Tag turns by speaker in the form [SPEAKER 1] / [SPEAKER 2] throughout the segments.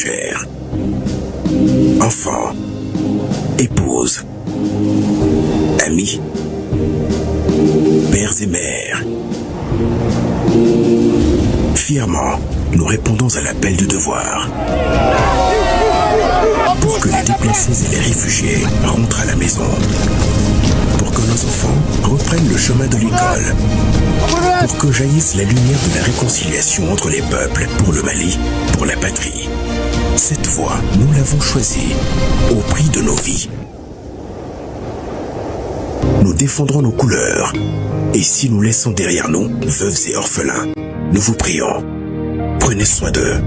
[SPEAKER 1] chers. Enfants, épouses, amis, pères et mères. Fièrement, nous répondons à l'appel du devoir. Pour que les déplacés et les réfugiés rentrent à la maison. Pour que nos enfants reprennent le chemin de l'école. Pour que jaillisse la lumière de la réconciliation entre les peuples, pour le Mali, pour la patrie. Cette voie, nous l'avons choisie, au prix de nos vies. Nous défendrons nos couleurs. Et si nous laissons derrière nous veuves et orphelins, nous vous prions, prenez soin d'eux.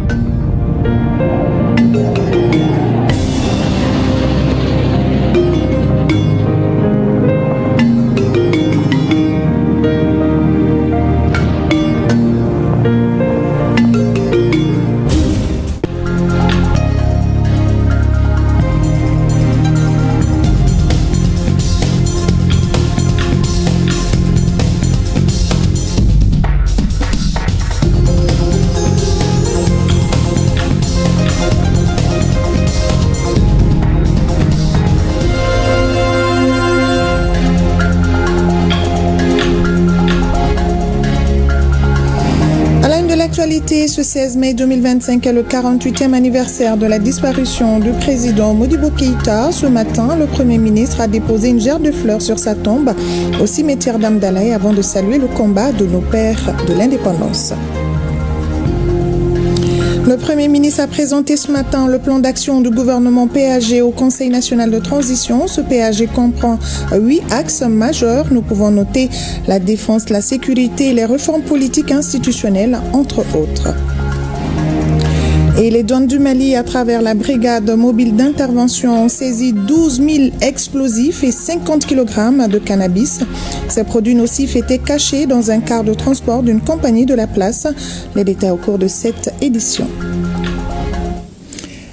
[SPEAKER 2] Ce 16 mai 2025 est le 48e anniversaire de la disparition du président Modibo Keïta. Ce matin, le Premier ministre a déposé une gerbe de fleurs sur sa tombe au cimetière d'Amdalaï avant de saluer le combat de nos pères de l'indépendance. Le Premier ministre a présenté ce matin le plan d'action du gouvernement PAG au Conseil national de transition. Ce PAG comprend 8 axes majeurs. Nous pouvons noter la défense, la sécurité et les réformes politiques institutionnelles, entre autres. Et les douanes du Mali, à travers la brigade mobile d'intervention, ont saisi 12 000 explosifs et 50 kg de cannabis. Ces produits nocifs étaient cachés dans un car de transport d'une compagnie de la place. Les détails au cours de cette édition.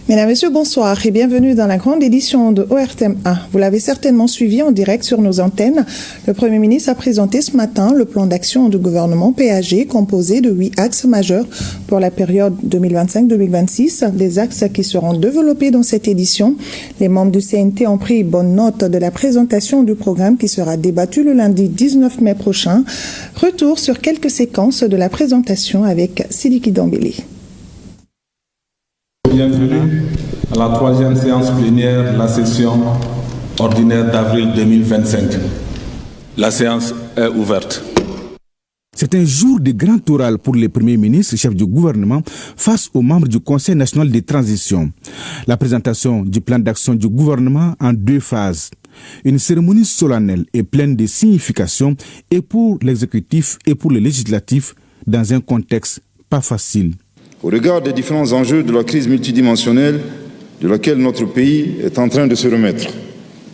[SPEAKER 2] Mesdames, Messieurs, bonsoir et bienvenue dans la grande édition de ORTM1. Vous l'avez certainement suivi en direct sur nos antennes. Le Premier ministre a présenté ce matin le plan d'action du gouvernement PAG composé de 8 axes majeurs pour la période 2025-2026. Des axes qui seront développés dans cette édition. Les membres du CNT ont pris bonne note de la présentation du programme qui sera débattu le lundi 19 mai prochain. Retour sur quelques séquences de la présentation avec Sidiki Dambélé.
[SPEAKER 3] Bienvenue à la 3e séance plénière de la session ordinaire d'avril 2025. La séance est ouverte.
[SPEAKER 4] C'est un jour de grand oral pour les premiers ministres, chefs du gouvernement, face aux membres du Conseil national de transition. La présentation du plan d'action du gouvernement en 2 phases. Une cérémonie solennelle et pleine de signification et pour l'exécutif et pour le législatif dans un contexte pas facile.
[SPEAKER 5] Au regard des différents enjeux de la crise multidimensionnelle de laquelle notre pays est en train de se remettre,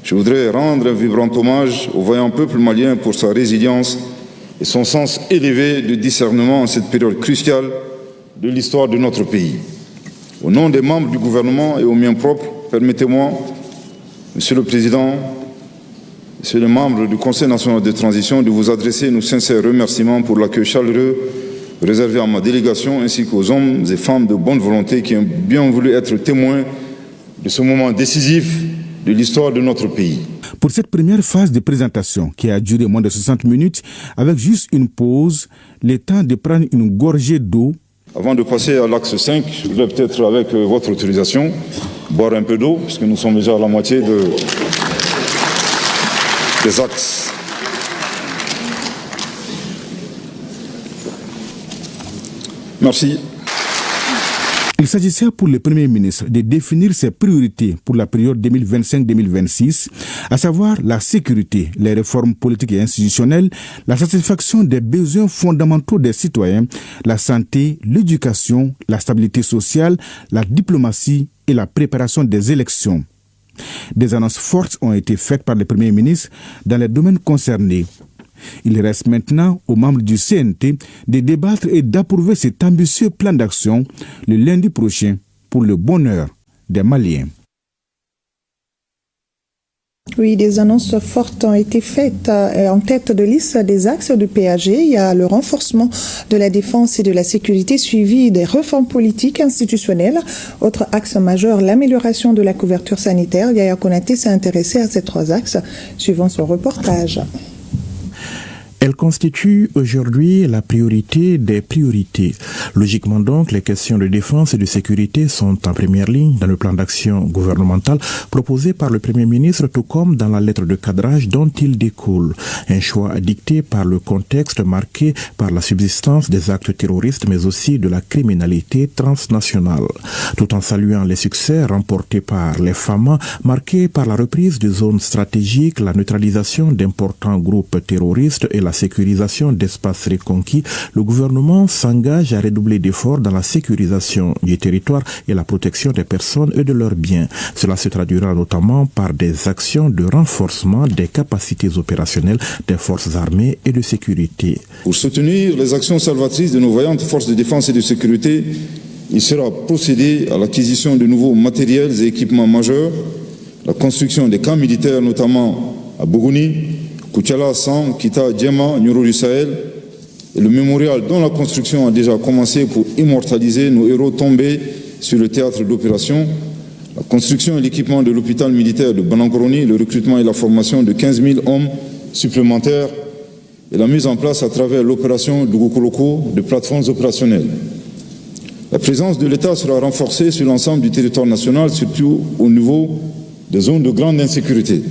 [SPEAKER 5] je voudrais rendre un vibrant hommage au vaillant peuple malien pour sa résilience et son sens élevé de discernement en cette période cruciale de l'histoire de notre pays. Au nom des membres du gouvernement et au mien propre, permettez-moi, Monsieur le Président, Monsieur les membres du Conseil national de transition, de vous adresser nos sincères remerciements pour l'accueil chaleureux réservé à ma délégation ainsi qu'aux hommes et femmes de bonne volonté qui ont bien voulu être témoins de ce moment décisif de l'histoire de notre pays.
[SPEAKER 4] Pour cette première phase de présentation qui a duré moins de 60 minutes, avec juste une pause, le temps de prendre une gorgée d'eau.
[SPEAKER 5] Avant de passer à l'axe 5, je voudrais peut-être, avec votre autorisation, boire un peu d'eau, puisque nous sommes déjà à la moitié des axes. Merci.
[SPEAKER 4] Il s'agissait pour le Premier ministre de définir ses priorités pour la période 2025-2026, à savoir la sécurité, les réformes politiques et institutionnelles, la satisfaction des besoins fondamentaux des citoyens, la santé, l'éducation, la stabilité sociale, la diplomatie et la préparation des élections. Des annonces fortes ont été faites par le Premier ministre dans les domaines concernés. Il reste maintenant aux membres du CNT de débattre et d'approuver cet ambitieux plan d'action le lundi prochain pour le bonheur des Maliens.
[SPEAKER 2] Oui, des annonces fortes ont été faites. En tête de liste des axes du PAG, il y a le renforcement de la défense et de la sécurité suivi des réformes politiques institutionnelles. Autre axe majeur, l'amélioration de la couverture sanitaire. Yaya Konaté s'est intéressé à ces trois axes, suivant son reportage.
[SPEAKER 4] Elle constitue aujourd'hui la priorité des priorités. Logiquement donc, les questions de défense et de sécurité sont en première ligne dans le plan d'action gouvernemental proposé par le Premier ministre, tout comme dans la lettre de cadrage dont il découle. Un choix dicté par le contexte marqué par la subsistance des actes terroristes, mais aussi de la criminalité transnationale. Tout en saluant les succès remportés par les FAMA, marqués par la reprise de zones stratégiques, la neutralisation d'importants groupes terroristes et la sécurisation d'espaces reconquis, le gouvernement s'engage à redoubler d'efforts dans la sécurisation du territoire et la protection des personnes et de leurs biens. Cela se traduira notamment par des actions de renforcement des capacités opérationnelles des forces armées et de sécurité.
[SPEAKER 5] Pour soutenir les actions salvatrices de nos vaillantes forces de défense et de sécurité, il sera procédé à l'acquisition de nouveaux matériels et équipements majeurs, la construction des camps militaires, notamment à Bougouni, Koutiala, San, Kita, Djema, Nyoro du Sahel, et le mémorial dont la construction a déjà commencé pour immortaliser nos héros tombés sur le théâtre d'opération, la construction et l'équipement de l'hôpital militaire de Banangoroni, le recrutement et la formation de 15 000 hommes supplémentaires et la mise en place à travers l'opération Dugukoloko de plateformes opérationnelles. La présence de l'État sera renforcée sur l'ensemble du territoire national, surtout au niveau des zones de grande insécurité.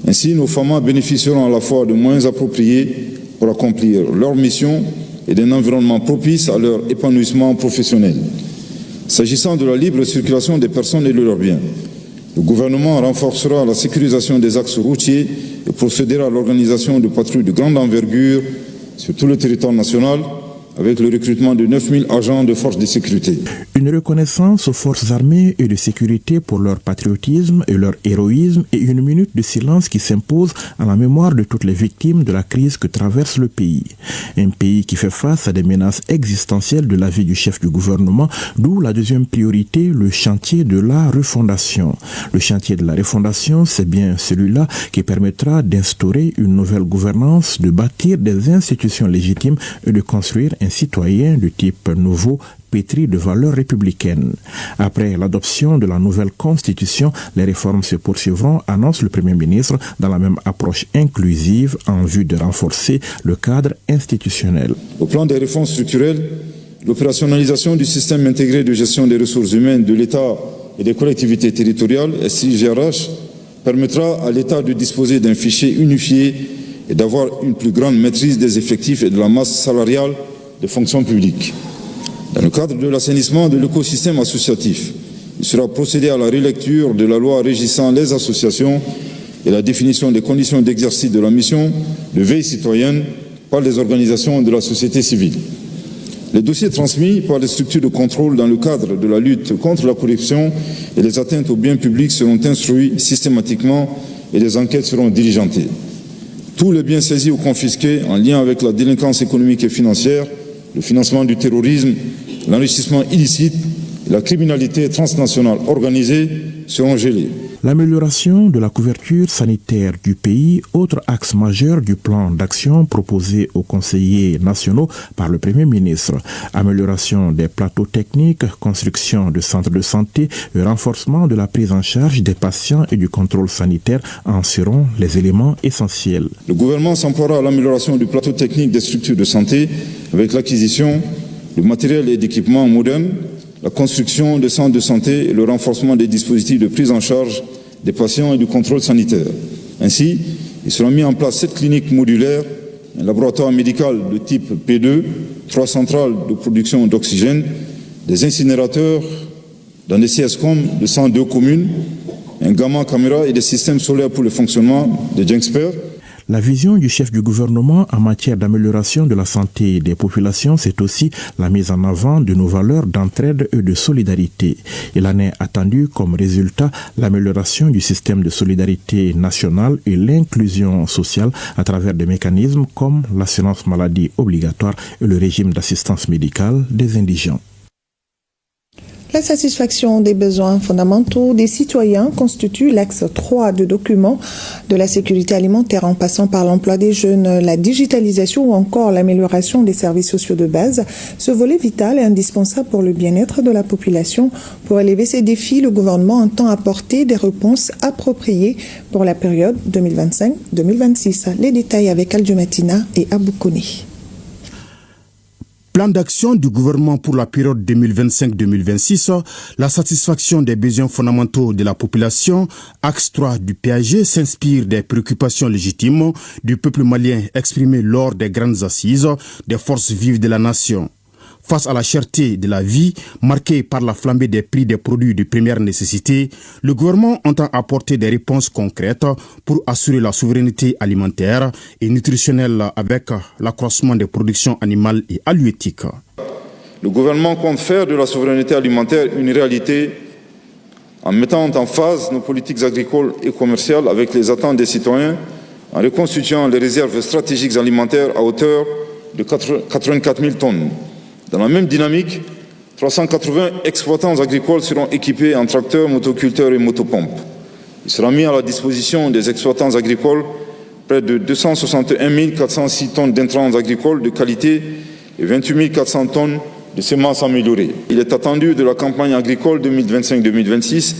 [SPEAKER 5] Ainsi, nos FAMA bénéficieront à la fois de moyens appropriés pour accomplir leur mission et d'un environnement propice à leur épanouissement professionnel. S'agissant de la libre circulation des personnes et de leurs biens, le gouvernement renforcera la sécurisation des axes routiers et procédera à l'organisation de patrouilles de grande envergure sur tout le territoire national, avec le recrutement de 9 000 agents de forces de sécurité.
[SPEAKER 4] Une reconnaissance aux forces armées et de sécurité pour leur patriotisme et leur héroïsme et une minute de silence qui s'impose à la mémoire de toutes les victimes de la crise que traverse le pays. Un pays qui fait face à des menaces existentielles de la vie du chef du gouvernement, d'où la deuxième priorité, le chantier de la refondation. Le chantier de la refondation, c'est bien celui-là qui permettra d'instaurer une nouvelle gouvernance, de bâtir des institutions légitimes et de construire un citoyen de type nouveau, pétri de valeurs républicaines. Après l'adoption de la nouvelle constitution, les réformes se poursuivront, annonce le Premier ministre, dans la même approche inclusive en vue de renforcer le cadre institutionnel.
[SPEAKER 5] Au plan des réformes structurelles, l'opérationnalisation du système intégré de gestion des ressources humaines de l'État et des collectivités territoriales, SIGRH, permettra à l'État de disposer d'un fichier unifié et d'avoir une plus grande maîtrise des effectifs et de la masse salariale des fonctions publiques. Dans le cadre de l'assainissement de l'écosystème associatif, il sera procédé à la relecture de la loi régissant les associations et la définition des conditions d'exercice de la mission de veille citoyenne par les organisations de la société civile. Les dossiers transmis par les structures de contrôle dans le cadre de la lutte contre la corruption et les atteintes aux biens publics seront instruits systématiquement et les enquêtes seront diligentées. Tous les biens saisis ou confisqués en lien avec la délinquance économique et financière, le financement du terrorisme, l'enrichissement illicite et la criminalité transnationale organisée seront gelés.
[SPEAKER 4] L'amélioration de la couverture sanitaire du pays, autre axe majeur du plan d'action proposé aux conseillers nationaux par le Premier ministre. Amélioration des plateaux techniques, construction de centres de santé et renforcement de la prise en charge des patients et du contrôle sanitaire en seront les éléments essentiels.
[SPEAKER 5] Le gouvernement s'emploiera à l'amélioration du plateau technique des structures de santé avec l'acquisition de matériel et d'équipements modernes, la construction des centres de santé et le renforcement des dispositifs de prise en charge des patients et du contrôle sanitaire. Ainsi, il sera mis en place 7 cliniques modulaires, un laboratoire médical de type P2, 3 centrales de production d'oxygène, des incinérateurs dans des CSCOM de 102 communes, un gamma caméra et des systèmes solaires pour le fonctionnement des Genxper.
[SPEAKER 4] La vision du chef du gouvernement en matière d'amélioration de la santé des populations, c'est aussi la mise en avant de nos valeurs d'entraide et de solidarité. Il en est attendu comme résultat l'amélioration du système de solidarité nationale et l'inclusion sociale à travers des mécanismes comme l'assurance maladie obligatoire et le régime d'assistance médicale des indigents.
[SPEAKER 2] La satisfaction des besoins fondamentaux des citoyens constitue l'axe 3 de document de la sécurité alimentaire en passant par l'emploi des jeunes, la digitalisation ou encore l'amélioration des services sociaux de base. Ce volet vital est indispensable pour le bien-être de la population. Pour élever ces défis, le gouvernement entend apporter des réponses appropriées pour la période 2025-2026. Les détails avec Aldjumatina et Aboukone.
[SPEAKER 4] Plan d'action du gouvernement pour la période 2025-2026, la satisfaction des besoins fondamentaux de la population, axe 3 du PAG s'inspire des préoccupations légitimes du peuple malien exprimées lors des grandes assises des forces vives de la nation. Face à la cherté de la vie, marquée par la flambée des prix des produits de première nécessité, le gouvernement entend apporter des réponses concrètes pour assurer la souveraineté alimentaire et nutritionnelle avec l'accroissement des productions animales et halieutiques.
[SPEAKER 5] Le gouvernement compte faire de la souveraineté alimentaire une réalité en mettant en phase nos politiques agricoles et commerciales avec les attentes des citoyens, en reconstituant les réserves stratégiques alimentaires à hauteur de 84 000 tonnes. Dans la même dynamique, 380 exploitants agricoles seront équipés en tracteurs, motoculteurs et motopompes. Il sera mis à la disposition des exploitants agricoles près de 261 406 tonnes d'intrants agricoles de qualité et 28 400 tonnes de semences améliorées. Il est attendu de la campagne agricole 2025-2026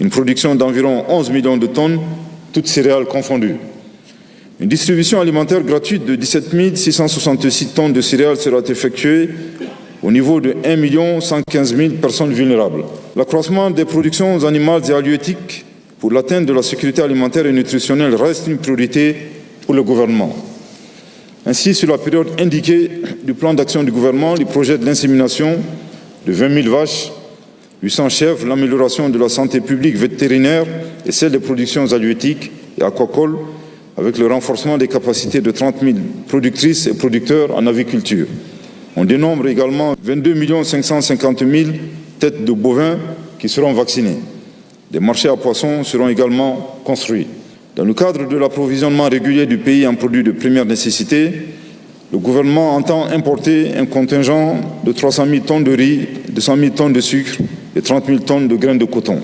[SPEAKER 5] une production d'environ 11 millions de tonnes, toutes céréales confondues. Une distribution alimentaire gratuite de 17 666 tonnes de céréales sera effectuée au niveau de 1 115 000 personnes vulnérables. L'accroissement des productions animales et halieutiques pour l'atteinte de la sécurité alimentaire et nutritionnelle reste une priorité pour le gouvernement. Ainsi, sur la période indiquée du plan d'action du gouvernement, les projets de l'insémination de 20 000 vaches, 800 chèvres, l'amélioration de la santé publique vétérinaire et celle des productions halieutiques et aquacoles, avec le renforcement des capacités de 30 000 productrices et producteurs en aviculture. On dénombre également 22 550 000 têtes de bovins qui seront vaccinées. Des marchés à poissons seront également construits. Dans le cadre de l'approvisionnement régulier du pays en produits de première nécessité, le gouvernement entend importer un contingent de 300 000 tonnes de riz, 200 000 tonnes de sucre et 30 000 tonnes de graines de coton.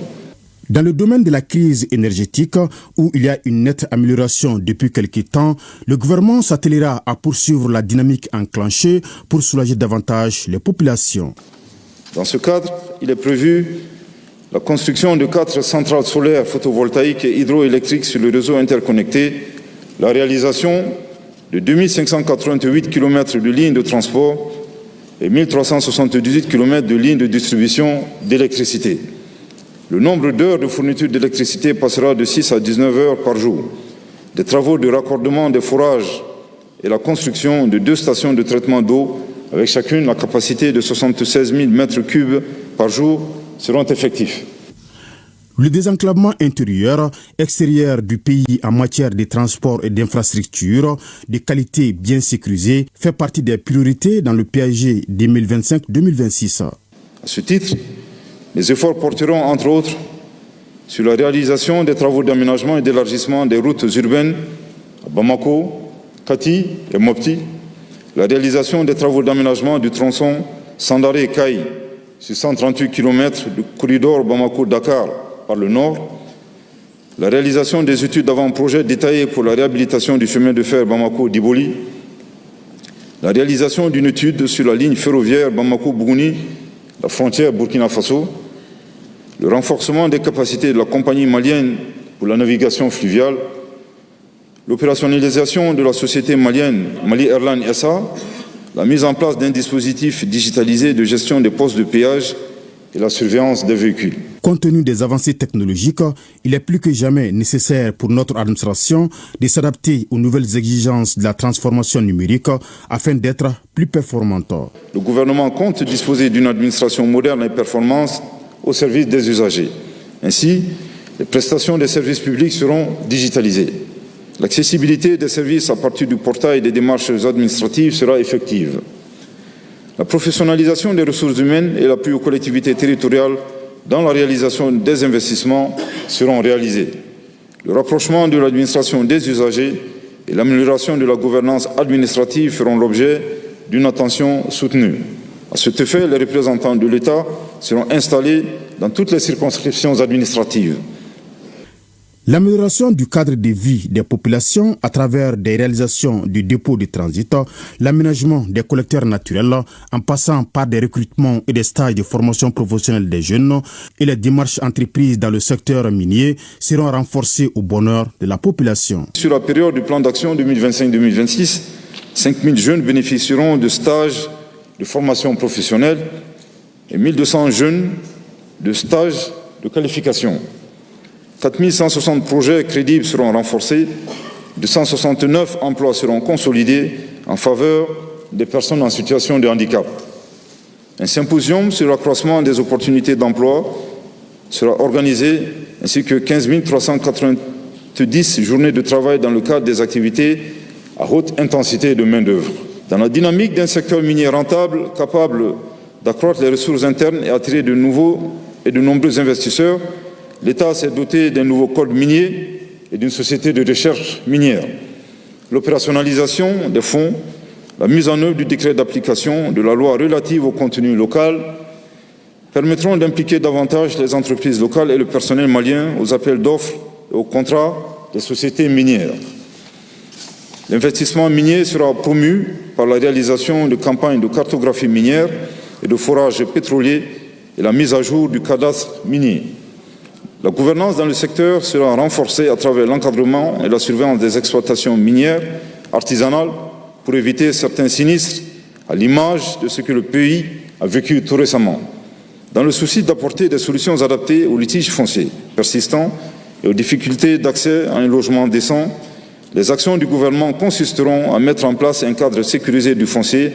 [SPEAKER 4] Dans le domaine de la crise énergétique, où il y a une nette amélioration depuis quelques temps, le gouvernement s'attellera à poursuivre la dynamique enclenchée pour soulager davantage les populations.
[SPEAKER 5] Dans ce cadre, il est prévu la construction de 4 centrales solaires photovoltaïques et hydroélectriques sur le réseau interconnecté, la réalisation de 2588 km de lignes de transport et 1378 km de lignes de distribution d'électricité. Le nombre d'heures de fourniture d'électricité passera de 6 à 19 heures par jour. Des travaux de raccordement des forages et la construction de 2 stations de traitement d'eau, avec chacune la capacité de 76 000 mètres cubes par jour, seront effectifs.
[SPEAKER 4] Le désenclavement intérieur, extérieur du pays en matière de transport et d'infrastructures de qualité bien sécurisée fait partie des priorités dans le PAG 2025-2026.
[SPEAKER 5] À ce titre, les efforts porteront, entre autres, sur la réalisation des travaux d'aménagement et d'élargissement des routes urbaines à Bamako, Kati et Mopti, la réalisation des travaux d'aménagement du tronçon Sandaré-Kaï sur 138 km du corridor Bamako-Dakar par le nord, la réalisation des études d'avant-projet détaillées pour la réhabilitation du chemin de fer Bamako-Diboli, la réalisation d'une étude sur la ligne ferroviaire Bamako-Bougouni, la frontière Burkina Faso, le renforcement des capacités de la compagnie malienne pour la navigation fluviale, l'opérationnalisation de la société malienne Mali Airline SA, la mise en place d'un dispositif digitalisé de gestion des postes de péage et la surveillance des véhicules.
[SPEAKER 4] Compte tenu des avancées technologiques, il est plus que jamais nécessaire pour notre administration de s'adapter aux nouvelles exigences de la transformation numérique afin d'être plus performante.
[SPEAKER 5] Le gouvernement compte disposer d'une administration moderne et performante au service des usagers. Ainsi, les prestations des services publics seront digitalisées. L'accessibilité des services à partir du portail des démarches administratives sera effective. La professionnalisation des ressources humaines et l'appui aux collectivités territoriales dans la réalisation des investissements seront réalisés. Le rapprochement de l'administration des usagers et l'amélioration de la gouvernance administrative feront l'objet d'une attention soutenue. À cet effet, les représentants de l'État seront installés dans toutes les circonscriptions administratives.
[SPEAKER 4] L'amélioration du cadre de vie des populations à travers des réalisations du dépôt de transit, l'aménagement des collecteurs naturels en passant par des recrutements et des stages de formation professionnelle des jeunes et les démarches entreprises dans le secteur minier seront renforcées au bonheur de la population.
[SPEAKER 5] Sur la période du plan d'action 2025-2026, 5 000 jeunes bénéficieront de stages de formation professionnelle et 1 200 jeunes de stages de qualification. 4 160 projets crédibles seront renforcés, 269 emplois seront consolidés en faveur des personnes en situation de handicap. Un symposium sur l'accroissement des opportunités d'emploi sera organisé, ainsi que 15 390 journées de travail dans le cadre des activités à haute intensité de main-d'œuvre. Dans la dynamique d'un secteur minier rentable, capable d'accroître les ressources internes et attirer de nouveaux et de nombreux investisseurs, l'État s'est doté d'un nouveau code minier et d'une société de recherche minière. L'opérationnalisation des fonds, la mise en œuvre du décret d'application de la loi relative au contenu local permettront d'impliquer davantage les entreprises locales et le personnel malien aux appels d'offres et aux contrats des sociétés minières. L'investissement minier sera promu par la réalisation de campagnes de cartographie minière et de forage pétrolier et la mise à jour du cadastre minier. La gouvernance dans le secteur sera renforcée à travers l'encadrement et la surveillance des exploitations minières artisanales pour éviter certains sinistres, à l'image de ce que le pays a vécu tout récemment. Dans le souci d'apporter des solutions adaptées aux litiges fonciers persistants et aux difficultés d'accès à un logement décent, les actions du gouvernement consisteront à mettre en place un cadre sécurisé du foncier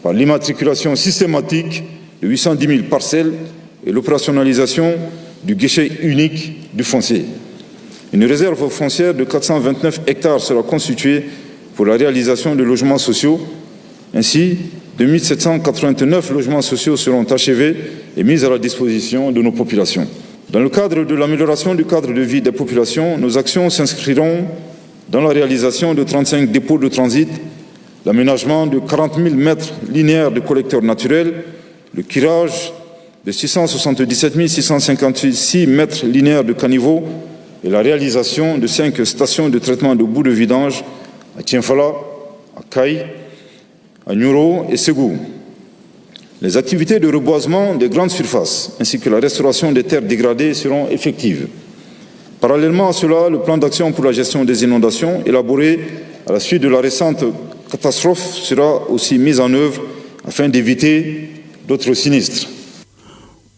[SPEAKER 5] par l'immatriculation systématique de 810 000 parcelles et l'opérationnalisation du guichet unique du foncier. Une réserve foncière de 429 hectares sera constituée pour la réalisation de logements sociaux. Ainsi, 2789 logements sociaux seront achevés et mis à la disposition de nos populations. Dans le cadre de l'amélioration du cadre de vie des populations, nos actions s'inscriront dans la réalisation de 35 dépôts de transit, l'aménagement de 40 000 mètres linéaires de collecteurs naturels, le curage de 677 656 mètres linéaires de caniveaux et la réalisation de 5 stations de traitement de boues de vidange à Tienfala, à Caille, à Nyuro et Ségou. Les activités de reboisement des grandes surfaces ainsi que la restauration des terres dégradées seront effectives. Parallèlement à cela, le plan d'action pour la gestion des inondations, élaboré à la suite de la récente catastrophe, sera aussi mis en œuvre afin d'éviter d'autres sinistres.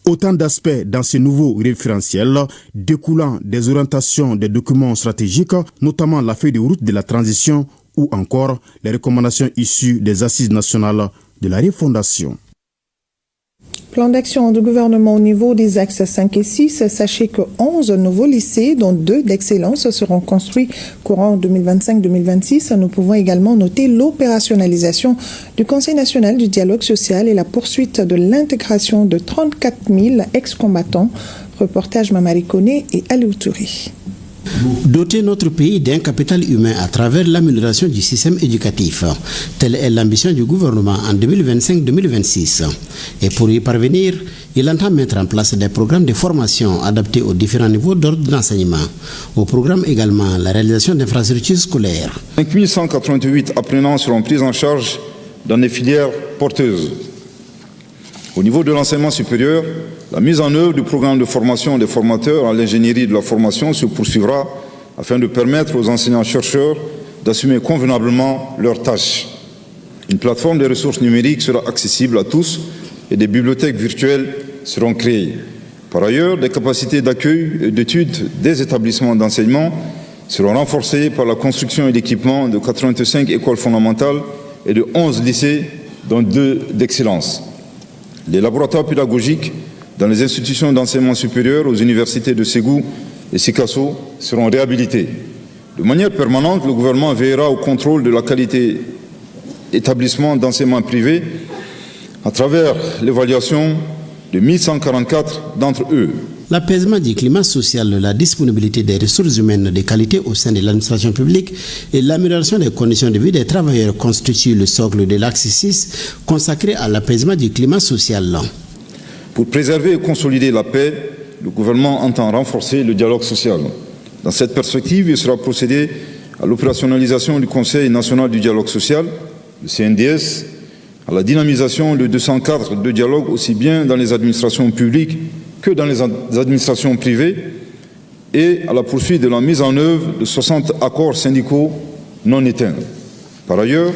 [SPEAKER 4] Autant d'aspects dans ce nouveau référentiel découlant des orientations des documents stratégiques, notamment la feuille de route de la transition ou encore les recommandations issues des assises nationales de la refondation.
[SPEAKER 2] Plan d'action du gouvernement au niveau des axes 5 et 6. Sachez que 11 nouveaux lycées, dont 2 d'excellence, seront construits courant 2025-2026. Nous pouvons également noter l'opérationnalisation du Conseil national du dialogue social et la poursuite de l'intégration de 34 000 ex-combattants. Reportage Mamari Koné et Aliou Touré.
[SPEAKER 6] Doter notre pays d'un capital humain à travers l'amélioration du système éducatif. Telle est l'ambition du gouvernement en 2025-2026. Et pour y parvenir, il entend mettre en place des programmes de formation adaptés aux différents niveaux d'ordre d'enseignement. Au programme également la réalisation d'infrastructures scolaires.
[SPEAKER 5] 5 188 apprenants seront pris en charge dans des filières porteuses. Au niveau de l'enseignement supérieur, la mise en œuvre du programme de formation des formateurs à l'ingénierie de la formation se poursuivra afin de permettre aux enseignants-chercheurs d'assumer convenablement leurs tâches. Une plateforme des ressources numériques sera accessible à tous et des bibliothèques virtuelles seront créées. Par ailleurs, les capacités d'accueil et d'études des établissements d'enseignement seront renforcées par la construction et l'équipement de 85 écoles fondamentales et de 11 lycées, dont 2 d'excellence. Les laboratoires pédagogiques dans les institutions d'enseignement supérieur aux universités de Ségou et Sikasso seront réhabilités. De manière permanente, le gouvernement veillera au contrôle de la qualité d'établissements d'enseignement privé à travers l'évaluation de 1144 d'entre eux.
[SPEAKER 6] L'apaisement du climat social, la disponibilité des ressources humaines de qualité au sein de l'administration publique et l'amélioration des conditions de vie des travailleurs constituent le socle de l'axe 6 consacré à l'apaisement du climat social.
[SPEAKER 5] Pour préserver et consolider la paix, le gouvernement entend renforcer le dialogue social. Dans cette perspective, il sera procédé à l'opérationnalisation du Conseil national du dialogue social, le CNDS, à la dynamisation de 200 cadres de dialogue aussi bien dans les administrations publiques que dans les administrations privées et à la poursuite de la mise en œuvre de 60 accords syndicaux non éteints. Par ailleurs,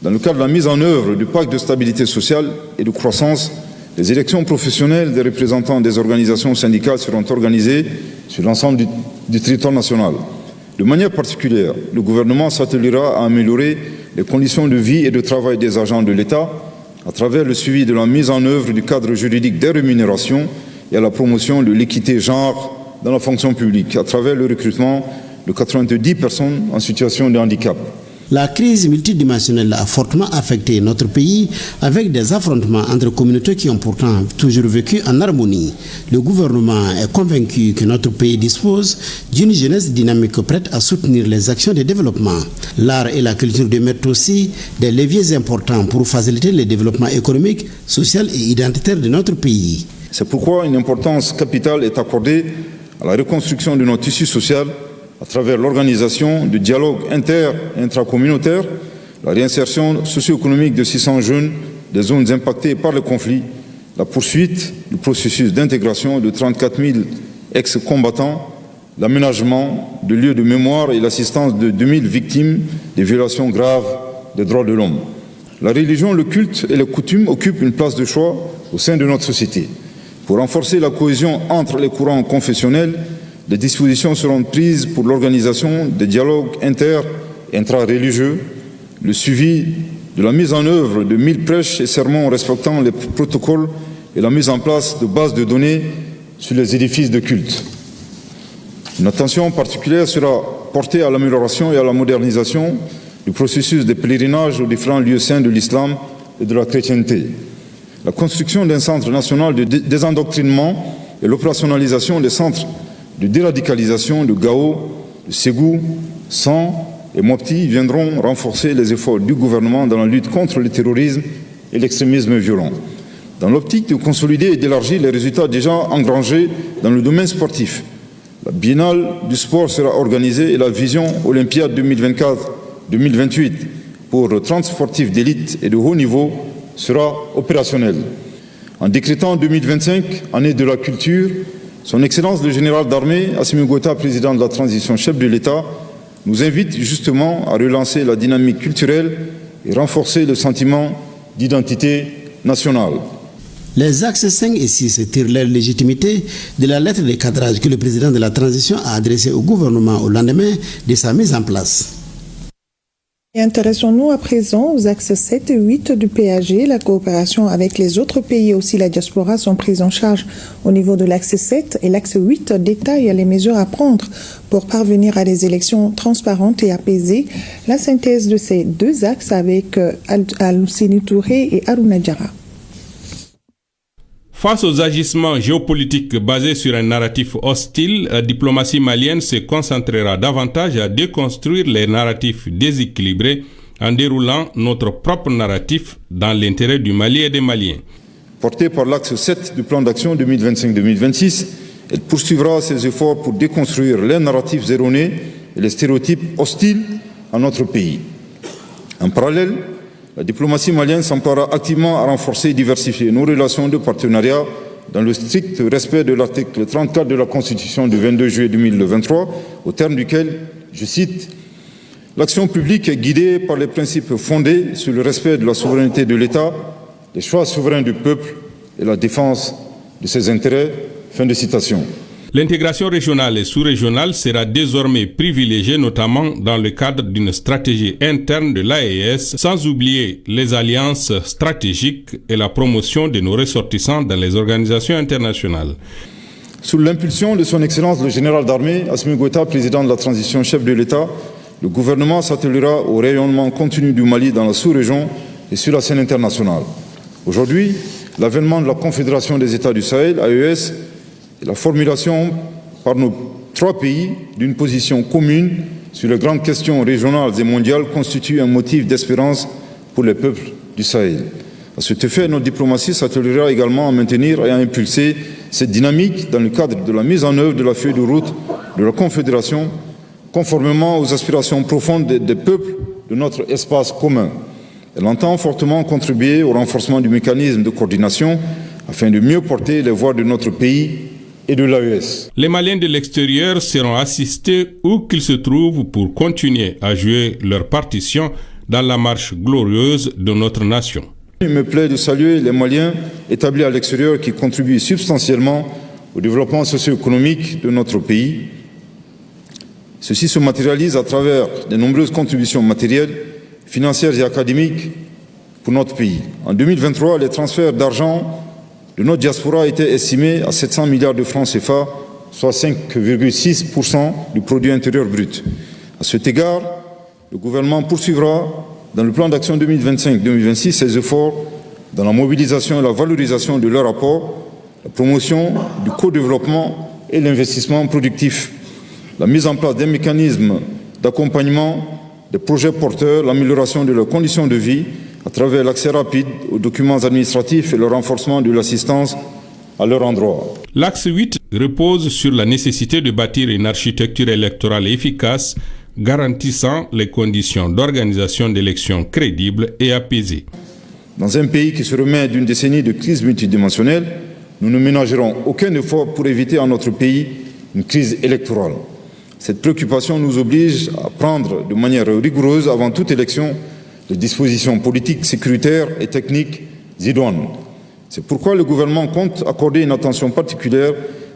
[SPEAKER 5] dans le cadre de la mise en œuvre du pacte de stabilité sociale et de croissance, les élections professionnelles des représentants des organisations syndicales seront organisées sur l'ensemble du territoire national. De manière particulière, le gouvernement s'attelera à améliorer les conditions de vie et de travail des agents de l'État à travers le suivi de la mise en œuvre du cadre juridique des rémunérations et à la promotion de l'équité genre dans la fonction publique à travers le recrutement de 90 personnes en situation de handicap.
[SPEAKER 6] La crise multidimensionnelle a fortement affecté notre pays avec des affrontements entre communautés qui ont pourtant toujours vécu en harmonie. Le gouvernement est convaincu que notre pays dispose d'une jeunesse dynamique prête à soutenir les actions de développement. L'art et la culture demeurent aussi des leviers importants pour faciliter le développement économique, social et identitaire de notre pays.
[SPEAKER 5] C'est pourquoi une importance capitale est accordée à la reconstruction de notre tissu social à travers l'organisation de dialogues inter- et intracommunautaires, la réinsertion socio-économique de 600 jeunes des zones impactées par le conflit, la poursuite du processus d'intégration de 34 000 ex-combattants, l'aménagement de lieux de mémoire et l'assistance de 2000 victimes des violations graves des droits de l'homme. La religion, le culte et les coutumes occupent une place de choix au sein de notre société. Pour renforcer la cohésion entre les courants confessionnels, des dispositions seront prises pour l'organisation des dialogues inter- et intra-religieux, le suivi de la mise en œuvre de 1000 prêches et sermons respectant les protocoles et la mise en place de bases de données sur les édifices de culte. Une attention particulière sera portée à l'amélioration et à la modernisation du processus de pèlerinage aux différents lieux saints de l'islam et de la chrétienté. La construction d'un centre national de désendoctrinement et l'opérationnalisation des centres de déradicalisation de Gao, de Ségou, San et Mopti viendront renforcer les efforts du gouvernement dans la lutte contre le terrorisme et l'extrémisme violent. Dans l'optique de consolider et d'élargir les résultats déjà engrangés dans le domaine sportif, la Biennale du sport sera organisée et la vision Olympiade 2024-2028 pour 30 sportifs d'élite et de haut niveau sera opérationnelle. En décrétant 2025, année de la culture, Son Excellence le général d'armée, Assimi Goïta, président de la transition, chef de l'État, nous invite justement à relancer la dynamique culturelle et renforcer le sentiment d'identité nationale.
[SPEAKER 6] Les axes 5 et 6 tirent leur légitimité de la lettre de cadrage que le président de la transition a adressée au gouvernement au lendemain de sa mise en place.
[SPEAKER 2] Et intéressons-nous à présent aux axes 7 et 8 du PAG. La coopération avec les autres pays et aussi la diaspora sont prises en charge au niveau de l'axe 7 et l'axe 8 détaille les mesures à prendre pour parvenir à des élections transparentes et apaisées. La synthèse de ces deux axes avec Al-Ousseni Touré et Aruna Diarra.
[SPEAKER 7] Face aux agissements géopolitiques basés sur un narratif hostile, la diplomatie malienne se concentrera davantage à déconstruire les narratifs déséquilibrés en déroulant notre propre narratif dans l'intérêt du Mali et des Maliens.
[SPEAKER 5] Portée par l'axe 7 du plan d'action 2025-2026, elle poursuivra ses efforts pour déconstruire les narratifs erronés et les stéréotypes hostiles à notre pays. En parallèle, la diplomatie malienne s'emploiera activement à renforcer et diversifier nos relations de partenariat dans le strict respect de l'article 34 de la Constitution du 22 juillet 2023, au terme duquel, je cite, « L'action publique est guidée par les principes fondés sur le respect de la souveraineté de l'État, les choix souverains du peuple et la défense de ses intérêts. » Fin de citation.
[SPEAKER 7] L'intégration régionale et sous-régionale sera désormais privilégiée, notamment dans le cadre d'une stratégie interne de l'AES, sans oublier les alliances stratégiques et la promotion de nos ressortissants dans les organisations internationales.
[SPEAKER 5] Sous l'impulsion de son Excellence le général d'armée, Assimi Goïta, président de la transition, chef de l'État, le gouvernement s'attellera au rayonnement continu du Mali dans la sous-région et sur la scène internationale. Aujourd'hui, l'avènement de la Confédération des États du Sahel, AES, Et la formulation par nos 3 pays d'une position commune sur les grandes questions régionales et mondiales constitue un motif d'espérance pour les peuples du Sahel. À cet effet, notre diplomatie s'attelera également à maintenir et à impulser cette dynamique dans le cadre de la mise en œuvre de la feuille de route de la Confédération, conformément aux aspirations profondes des peuples de notre espace commun. Elle entend fortement contribuer au renforcement du mécanisme de coordination afin de mieux porter les voix de notre pays et de l'AES.
[SPEAKER 7] Les Maliens de l'extérieur seront assistés où qu'ils se trouvent pour continuer à jouer leur partition dans la marche glorieuse de notre nation.
[SPEAKER 5] Il me plaît de saluer les Maliens établis à l'extérieur qui contribuent substantiellement au développement socio-économique de notre pays. Ceci se matérialise à travers de nombreuses contributions matérielles, financières et académiques pour notre pays. En 2023, les transferts d'argent de notre diaspora étaient estimés à 700 milliards de francs CFA, soit 5,6% du produit intérieur brut. À cet égard, le gouvernement poursuivra dans le plan d'action 2025-2026 ses efforts dans la mobilisation et la valorisation de leur apport, la promotion du co-développement et l'investissement productif, la mise en place d'un mécanisme d'accompagnement des projets porteurs, l'amélioration de leurs conditions de vie à travers l'accès rapide aux documents administratifs et le renforcement de l'assistance à leur endroit.
[SPEAKER 7] L'axe 8 repose sur la nécessité de bâtir une architecture électorale efficace garantissant les conditions d'organisation d'élections crédibles et apaisées.
[SPEAKER 5] Dans un pays qui se remet d'une décennie de crise multidimensionnelle, nous ne ménagerons aucun effort pour éviter à notre pays une crise électorale. Cette préoccupation nous oblige à prendre de manière rigoureuse avant toute élection les dispositions politiques, sécuritaires et techniques idoines. C'est pourquoi le gouvernement compte accorder une attention particulière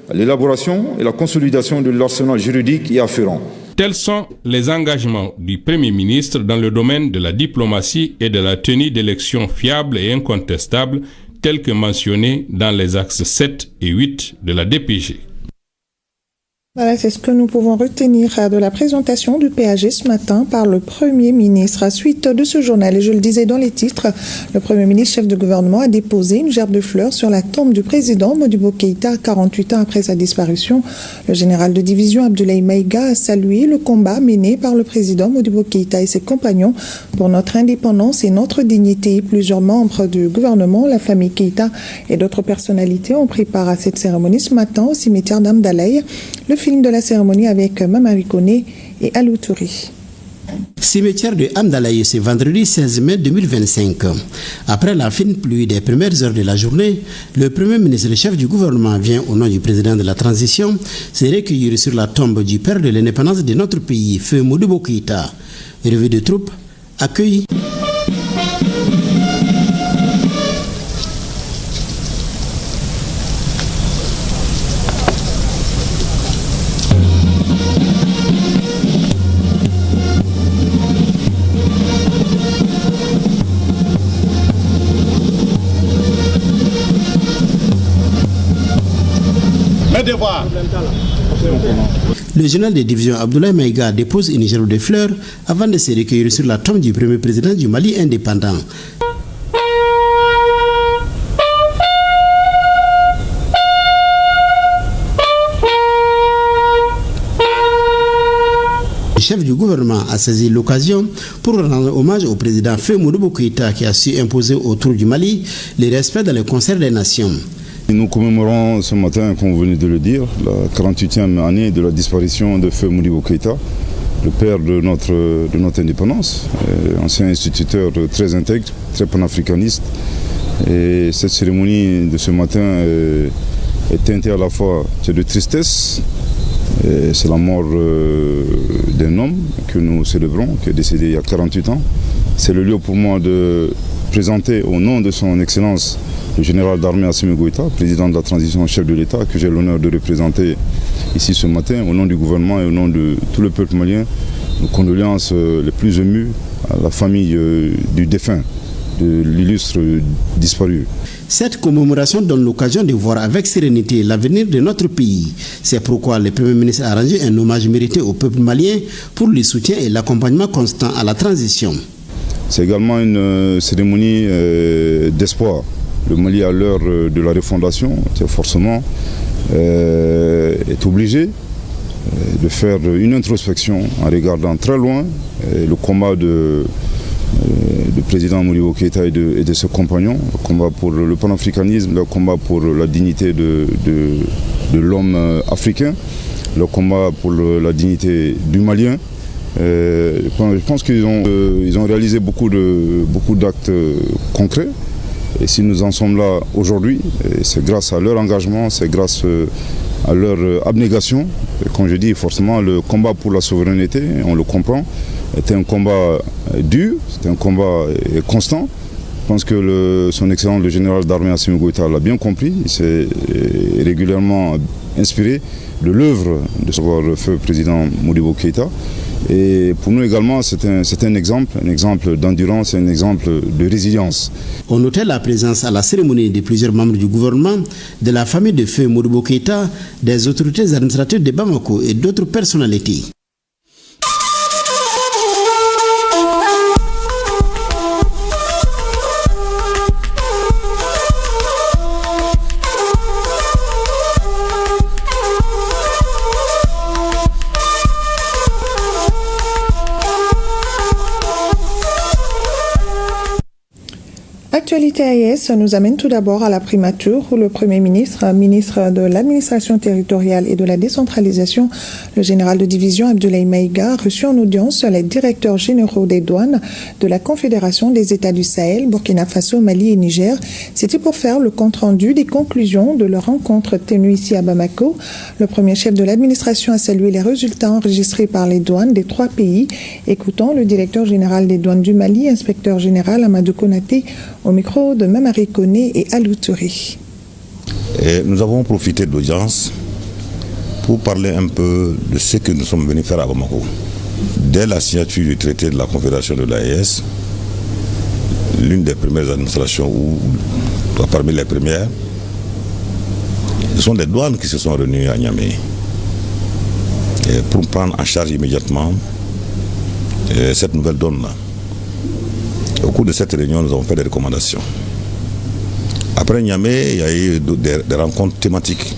[SPEAKER 5] à l'élaboration et la consolidation de l'arsenal juridique y afférent.
[SPEAKER 7] Tels sont les engagements du Premier ministre dans le domaine de la diplomatie et de la tenue d'élections fiables et incontestables, tels que mentionnés dans les axes 7 et 8 de la DPG.
[SPEAKER 2] Voilà, c'est ce que nous pouvons retenir de la présentation du PAG ce matin par le Premier ministre. À suite de ce journal, et je le disais dans les titres, le Premier ministre, chef de gouvernement, a déposé une gerbe de fleurs sur la tombe du président Modibo Keïta, 48 ans après sa disparition. Le général de division Abdoulaye Maïga a salué le combat mené par le président Modibo Keïta et ses compagnons pour notre indépendance et notre dignité. Plusieurs membres du gouvernement, la famille Keïta et d'autres personnalités ont pris part à cette cérémonie ce matin au cimetière d'Amdalaï. Le film de la cérémonie avec Mamari Koné et Alou Touri.
[SPEAKER 6] Cimetière de Amdalaï ce vendredi 16 mai 2025. Après la fine pluie des premières heures de la journée, le Premier ministre et le chef du gouvernement vient au nom du président de la transition se recueillir sur la tombe du père de l'indépendance de notre pays, Feu Modibo Keïta. Revue de troupes, accueilli. Le général de division Abdoulaye Maïga dépose une gerbe de fleurs avant de se recueillir sur la tombe du premier président du Mali indépendant. Le chef du gouvernement a saisi l'occasion pour rendre hommage au président Feu Modibo Keïta qui a su imposer autour du Mali le respect dans le concert des nations.
[SPEAKER 5] Nous commémorons ce matin, comme vous venez de le dire, la 48e année de la disparition de Feu Modibo Keïta, le père de notre indépendance, ancien instituteur très intègre, très panafricaniste. Et cette cérémonie de ce matin est teintée à la fois de tristesse, c'est la mort d'un homme que nous célébrons, qui est décédé il y a 48 ans. C'est le lieu pour moi de présenter au nom de son Excellence le général d'armée Assimi Goïta, président de la transition, chef de l'État, que j'ai l'honneur de représenter ici ce matin, au nom du gouvernement et au nom de tout le peuple malien, nos condoléances les plus émues à la famille du défunt, de l'illustre disparu.
[SPEAKER 6] Cette commémoration donne l'occasion de voir avec sérénité l'avenir de notre pays. C'est pourquoi le Premier ministre a rendu un hommage mérité au peuple malien pour le soutien et l'accompagnement constant à la transition.
[SPEAKER 5] C'est également une cérémonie d'espoir. Le Mali, à l'heure de la refondation, forcément, est obligé de faire une introspection en regardant très loin le combat du président Modibo Keïta et de ses compagnons, le combat pour le panafricanisme, le combat pour la dignité de l'homme africain, le combat pour la dignité du Malien. Je pense qu'ils ont réalisé beaucoup d'actes concrets. Et si nous en sommes là aujourd'hui, c'est grâce à leur engagement, c'est grâce à leur abnégation. Et comme je dis, forcément, le combat pour la souveraineté, on le comprend, était un combat dur, c'était un combat constant. Je pense que son Excellence le général d'armée Assimi Goïta l'a bien compris. Il s'est régulièrement inspiré de l'œuvre de ce feu président Modibo Keïta. Et pour nous également, c'est un exemple d'endurance et un exemple de résilience.
[SPEAKER 6] On notait la présence à la cérémonie de plusieurs membres du gouvernement, de la famille de feu Modibo Keïta, des autorités administratives de Bamako et d'autres personnalités.
[SPEAKER 2] L'actualité AES nous amène tout d'abord à la primature où le Premier ministre, ministre de l'administration territoriale et de la décentralisation, le général de division Abdoulaye Maïga, a reçu en audience les directeurs généraux des douanes de la Confédération des États du Sahel, Burkina Faso, Mali et Niger. C'était pour faire le compte-rendu des conclusions de leur rencontre tenue ici à Bamako. Le premier chef de l'administration a salué les résultats enregistrés par les douanes des 3 pays. Écoutons le directeur général des douanes du Mali, inspecteur général Amadou Konaté, au micro de Mamari Koné et Alou Touré.
[SPEAKER 8] Nous avons profité de l'audience pour parler un peu de ce que nous sommes venus faire à Bamako. Dès la signature du traité de la Confédération de l'AES, l'une des premières administrations, ou parmi les premières, ce sont les douanes qui se sont réunies à Niamey pour prendre en charge immédiatement cette nouvelle donne-là. Au cours de cette réunion, nous avons fait des recommandations. Après Niamey, il y a eu des rencontres thématiques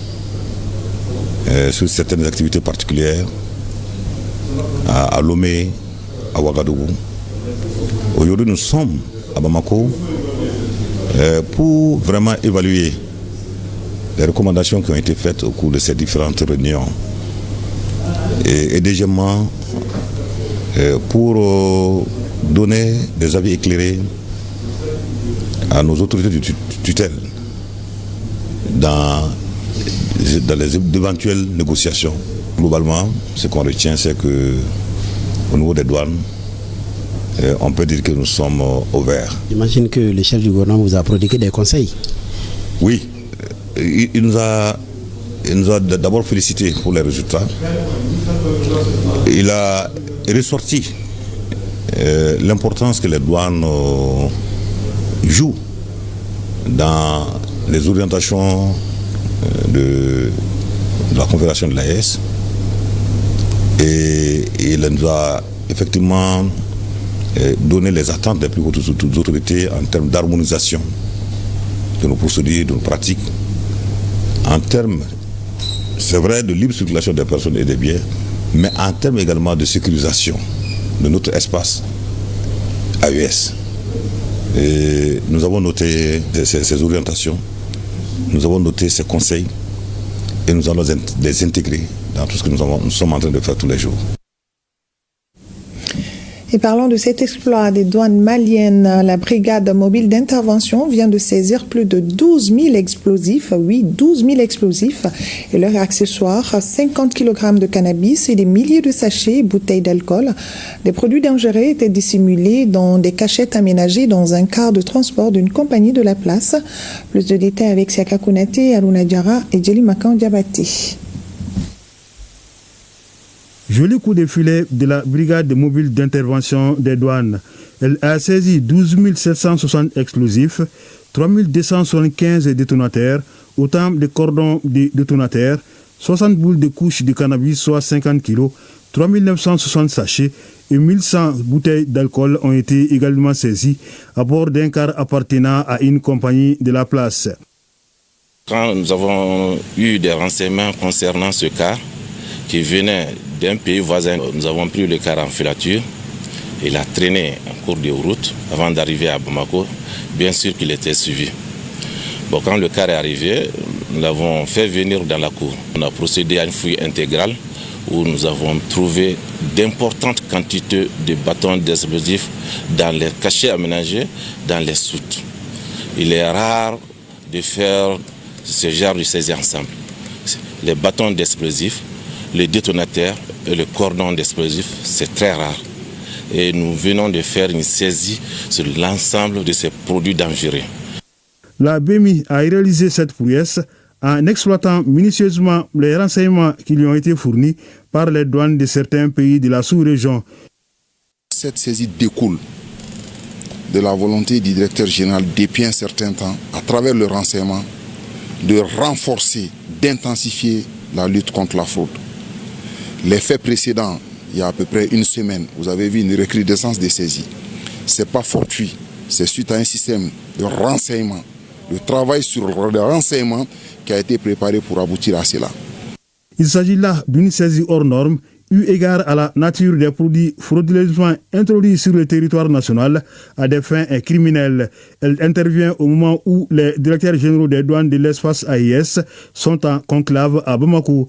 [SPEAKER 8] sur certaines activités particulières à Lomé, à Ouagadougou. Aujourd'hui, nous sommes à Bamako pour vraiment évaluer les recommandations qui ont été faites au cours de ces différentes réunions. Et deuxièmement, pour donner des avis éclairés à nos autorités de tutelle dans les éventuelles négociations. Globalement, ce qu'on retient, c'est qu'au niveau des douanes, on peut dire que nous sommes au vert.
[SPEAKER 6] J'imagine que le chef du gouvernement vous a prodigué des conseils.
[SPEAKER 8] Oui, il nous a d'abord félicité pour les résultats. Il a ressorti l'importance que les douanes jouent dans les orientations de la Confédération de l'AES. Et il nous a effectivement donné les attentes des plus hautes autorités en termes d'harmonisation de nos procédures, de nos pratiques, en termes, c'est vrai, de libre circulation des personnes et des biens, mais en termes également de sécurisation de notre espace AES. Et nous avons noté ces orientations, nous avons noté ces conseils et nous allons les intégrer dans tout ce que nous sommes en train de faire tous les jours.
[SPEAKER 2] Et parlant de cet exploit des douanes maliennes, la brigade mobile d'intervention vient de saisir plus de 12 000 explosifs, oui, 12 000 explosifs et leurs accessoires, 50 kg de cannabis et des milliers de sachets et bouteilles d'alcool. Des produits dangereux étaient dissimulés dans des cachettes aménagées dans un car de transport d'une compagnie de la place. Plus de détails avec Siaka Konaté, Aruna Diara et Djeli Makan Diabaté.
[SPEAKER 4] Joli coup de filet de la brigade mobile d'intervention des douanes. Elle a saisi 12 760 explosifs, 3 275 détonateurs, autant de cordons de détonateurs, 60 boules de couches de cannabis, soit 50 kg, 3 960 sachets et 1100 bouteilles d'alcool ont été également saisies à bord d'un car appartenant à une compagnie de la place.
[SPEAKER 9] Quand nous avons eu des renseignements concernant ce car qui venait d'un pays voisin, nous avons pris le car en filature. Il a traîné en cours de route avant d'arriver à Bamako. Bien sûr qu'il était suivi. Bon, quand le car est arrivé, nous l'avons fait venir dans la cour. On a procédé à une fouille intégrale où nous avons trouvé d'importantes quantités de bâtons d'explosifs dans les cachets aménagés, dans les soutes. Il est rare de faire ce genre de saisie ensemble. Les bâtons d'explosifs, les détonateurs et le cordon d'explosifs, c'est très rare. Et nous venons de faire une saisie sur l'ensemble de ces produits dangereux.
[SPEAKER 4] La BEMI a réalisé cette prouesse en exploitant minutieusement les renseignements qui lui ont été fournis par les douanes de certains pays de la sous-région.
[SPEAKER 10] Cette saisie découle de la volonté du directeur général depuis un certain temps, à travers le renseignement, de renforcer, d'intensifier la lutte contre la fraude. Les faits précédents, il y a à peu près une semaine, vous avez vu une recrudescence des saisies. Ce n'est pas fortuit, c'est suite à un système de renseignement, de travail sur le renseignement qui a été préparé pour aboutir à cela.
[SPEAKER 4] Il s'agit là d'une saisie hors norme, eu égard à la nature des produits frauduleusement introduits sur le territoire national à des fins criminelles. Elle intervient au moment où les directeurs généraux des douanes de l'espace AIS sont en conclave à Bamako.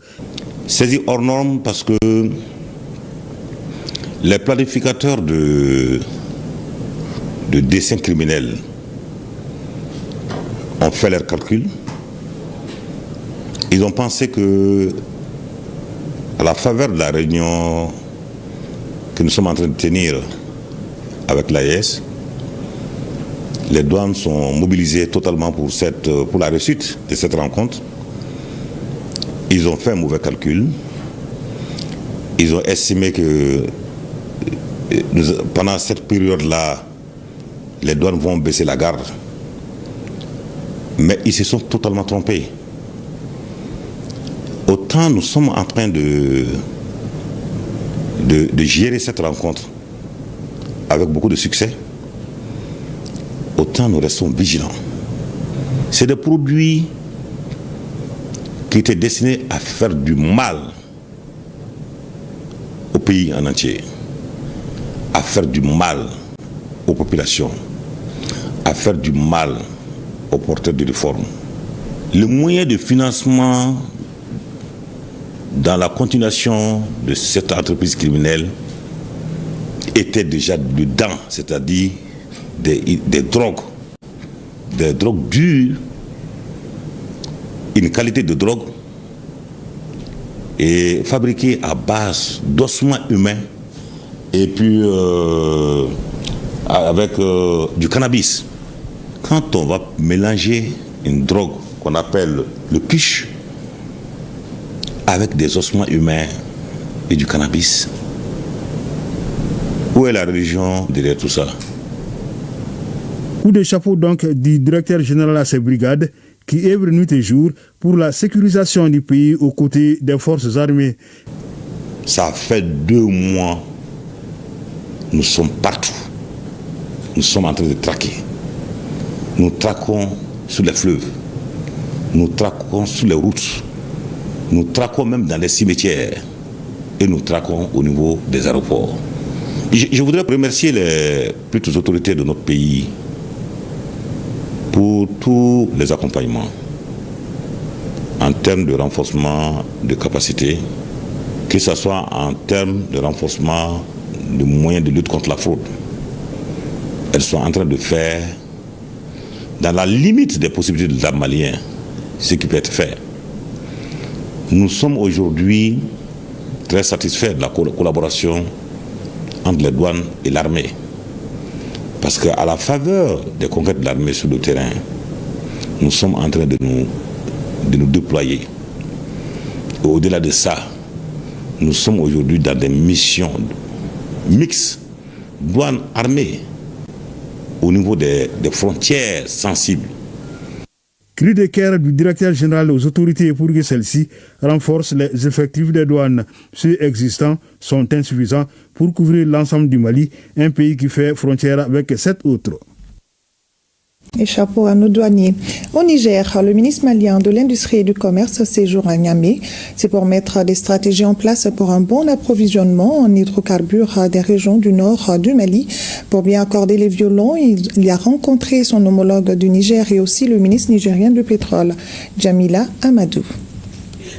[SPEAKER 8] Saisie hors norme parce que les planificateurs de dessins criminels ont fait leurs calculs. Ils ont pensé que, à la faveur de la réunion que nous sommes en train de tenir avec l'AES, les douanes sont mobilisées totalement pour la réussite de cette rencontre. Ils ont fait un mauvais calcul. Ils ont estimé que pendant cette période-là, les douanes vont baisser la garde. Mais ils se sont totalement trompés. Autant nous sommes en train de gérer cette rencontre avec beaucoup de succès, autant nous restons vigilants. C'est des produits qui étaient destinés à faire du mal au pays en entier, à faire du mal aux populations, à faire du mal aux porteurs de réforme. Le moyen de financement dans la continuation de cette entreprise criminelle était déjà dedans, c'est-à-dire des drogues dures, une qualité de drogue et fabriquée à base d'ossements humains et puis avec du cannabis. Quand on va mélanger une drogue qu'on appelle le kush avec des ossements humains et du cannabis, où est la religion derrière tout ça?
[SPEAKER 4] Coup de chapeau donc du directeur général à ces brigades qui œuvrent nuit et jour pour la sécurisation du pays aux côtés des forces armées.
[SPEAKER 8] Ça fait 2 mois, nous sommes partout. Nous sommes en train de traquer. Nous traquons sur les fleuves. Nous traquons sur les routes. Nous traquons même dans les cimetières. Et nous traquons au niveau des aéroports. Je voudrais remercier les plus hautes autorités de notre pays pour tous les accompagnements en termes de renforcement de capacité, que ce soit en termes de renforcement de moyens de lutte contre la fraude. Elles sont en train de faire, dans la limite des possibilités de l'État malien, ce qui peut être fait. Nous sommes aujourd'hui très satisfaits de la collaboration entre les douanes et l'armée. Parce qu'à la faveur des conquêtes de l'armée sur le terrain, nous sommes en train de nous déployer. Au-delà de ça, nous sommes aujourd'hui dans des missions mixtes, douane-armée, au niveau des frontières sensibles.
[SPEAKER 4] Cri de cœur du directeur général aux autorités pour que celles-ci renforcent les effectifs des douanes. Ceux existants sont insuffisants pour couvrir l'ensemble du Mali, un pays qui fait frontière avec 7 autres.
[SPEAKER 2] Et chapeau à nos douaniers. Au Niger, le ministre malien de l'Industrie et du Commerce séjourne à Niamey. C'est pour mettre des stratégies en place pour un bon approvisionnement en hydrocarbures des régions du nord du Mali. Pour bien accorder les violons, il a rencontré son homologue du Niger et aussi le ministre nigérien du pétrole, Jamila Amadou.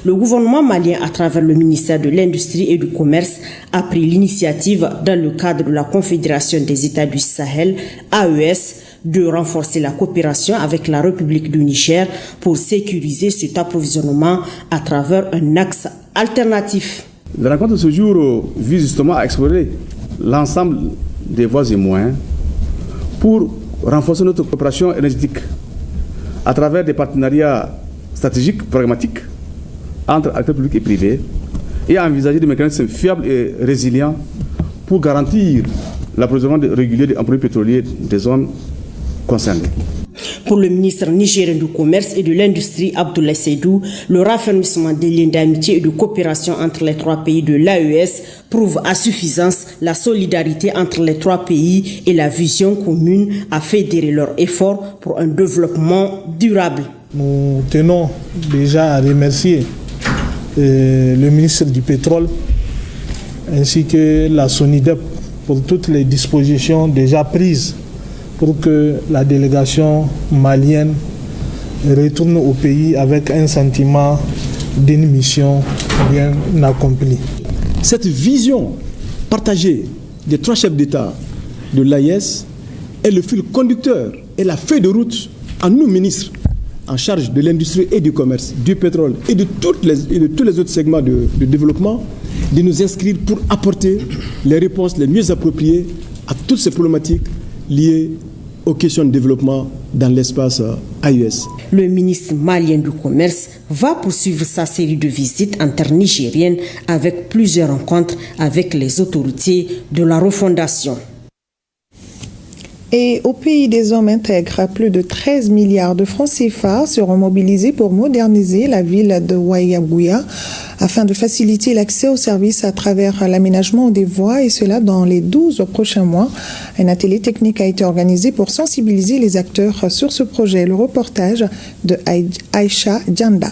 [SPEAKER 11] Le gouvernement malien, à travers le ministère de l'Industrie et du Commerce, a pris l'initiative, dans le cadre de la Confédération des États du Sahel, AES, de renforcer la coopération avec la République du Niger pour sécuriser cet approvisionnement à travers un axe alternatif.
[SPEAKER 12] La rencontre de ce jour vise justement à explorer l'ensemble des voies et moyens pour renforcer notre coopération énergétique à travers des partenariats stratégiques, pragmatiques entre acteurs publics et privés et à envisager des mécanismes fiables et résilients pour garantir l'approvisionnement régulier en produits pétroliers des zones concernées.
[SPEAKER 11] Pour le ministre nigérien du Commerce et de l'Industrie, Abdoulaye Seydou, le raffermissement des liens d'amitié et de coopération entre les trois pays de l'AES prouve à suffisance la solidarité entre les trois pays et la vision commune à fédérer leurs efforts pour un développement durable.
[SPEAKER 13] Nous tenons déjà à remercier le ministre du Pétrole ainsi que la SONIDEP pour toutes les dispositions déjà prises pour que la délégation malienne retourne au pays avec un sentiment d'une mission bien accomplie.
[SPEAKER 14] Cette vision partagée des trois chefs d'État de l'AES est le fil conducteur et la feuille de route à nous, ministres, en charge de l'industrie et du commerce, du pétrole et de tous les autres segments de développement, de nous inscrire pour apporter les réponses les mieux appropriées à toutes ces problématiques liées aux questions de développement dans l'espace AES.
[SPEAKER 11] Le ministre malien du Commerce va poursuivre sa série de visites internigériennes avec plusieurs rencontres avec les autorités de la refondation.
[SPEAKER 2] Et au pays des hommes intègres, plus de 13 milliards de francs CFA seront mobilisés pour moderniser la ville de Ouagadougou afin de faciliter l'accès aux services à travers l'aménagement des voies et cela dans les 12 prochains mois. Un atelier technique a été organisé pour sensibiliser les acteurs sur ce projet. Le reportage de Aïcha Djanda.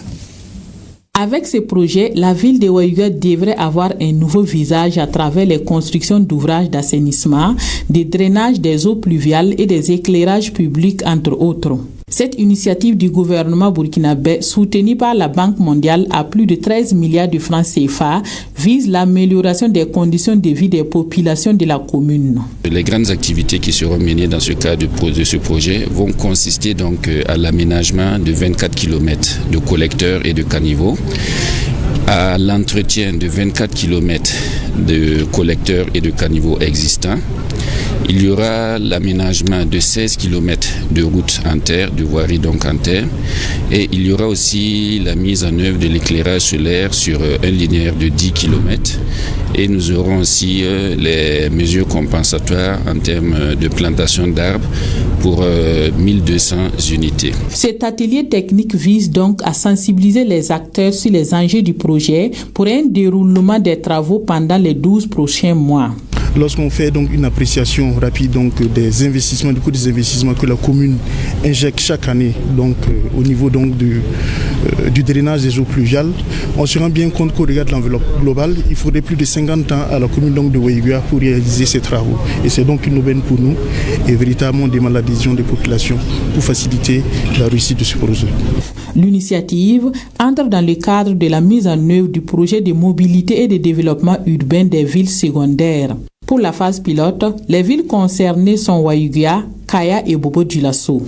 [SPEAKER 15] Avec ces projets, la ville de Ouagadougou devrait avoir un nouveau visage à travers les constructions d'ouvrages d'assainissement, des drainages des eaux pluviales et des éclairages publics, entre autres. Cette initiative du gouvernement burkinabé, soutenue par la Banque mondiale à plus de 13 milliards de francs CFA, vise l'amélioration des conditions de vie des populations de la commune.
[SPEAKER 16] Les grandes activités qui seront menées dans ce cadre de ce projet vont consister donc à l'aménagement de 24 km de collecteurs et de caniveaux, à l'entretien de 24 km de collecteurs et de caniveaux existants. Il y aura l'aménagement de 16 km de routes en terre, de voiries donc en terre, et il y aura aussi la mise en œuvre de l'éclairage solaire sur un linéaire de 10 km. Et nous aurons aussi les mesures compensatoires en termes de plantation d'arbres pour 1200 unités.
[SPEAKER 15] Cet atelier technique vise donc à sensibiliser les acteurs sur les enjeux du projet pour un déroulement des travaux pendant les 12 prochains mois.
[SPEAKER 17] Lorsqu'on fait donc une appréciation rapide donc des investissements, du coût des investissements que la commune injecte chaque année donc au niveau donc du drainage des eaux pluviales, on se rend bien compte qu'au regard de l'enveloppe globale, il faudrait plus de 50 ans à la commune donc de Ouagadougou pour réaliser ces travaux. Et c'est donc une aubaine pour nous et véritablement des l'adhésion des populations pour faciliter la réussite de ce projet.
[SPEAKER 15] L'initiative entre dans le cadre de la mise en œuvre du projet de mobilité et de développement urbain des villes secondaires. Pour la phase pilote, les villes concernées sont Ouagadougou, Kaya et Bobo-Dioulasso.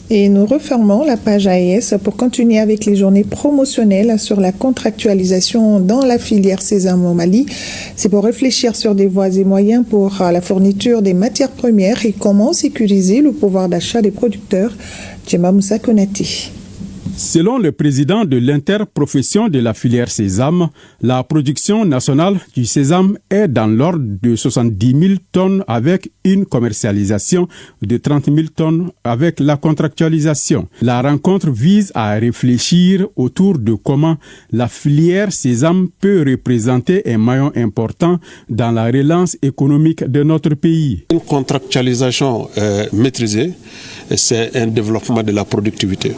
[SPEAKER 2] Et nous refermons la page AES pour continuer avec les journées promotionnelles sur la contractualisation dans la filière sésame au Mali. C'est pour réfléchir sur des voies et moyens pour la fourniture des matières premières et comment sécuriser le pouvoir d'achat des producteurs. Djema Moussa Konati.
[SPEAKER 4] Selon le président de l'interprofession de la filière sésame, la production nationale du sésame est dans l'ordre de 70 000 tonnes avec une commercialisation de 30 000 tonnes avec la contractualisation. La rencontre vise à réfléchir autour de comment la filière sésame peut représenter un maillon important dans la relance économique de notre pays.
[SPEAKER 18] Une contractualisation maîtrisée, c'est un développement de la productivité.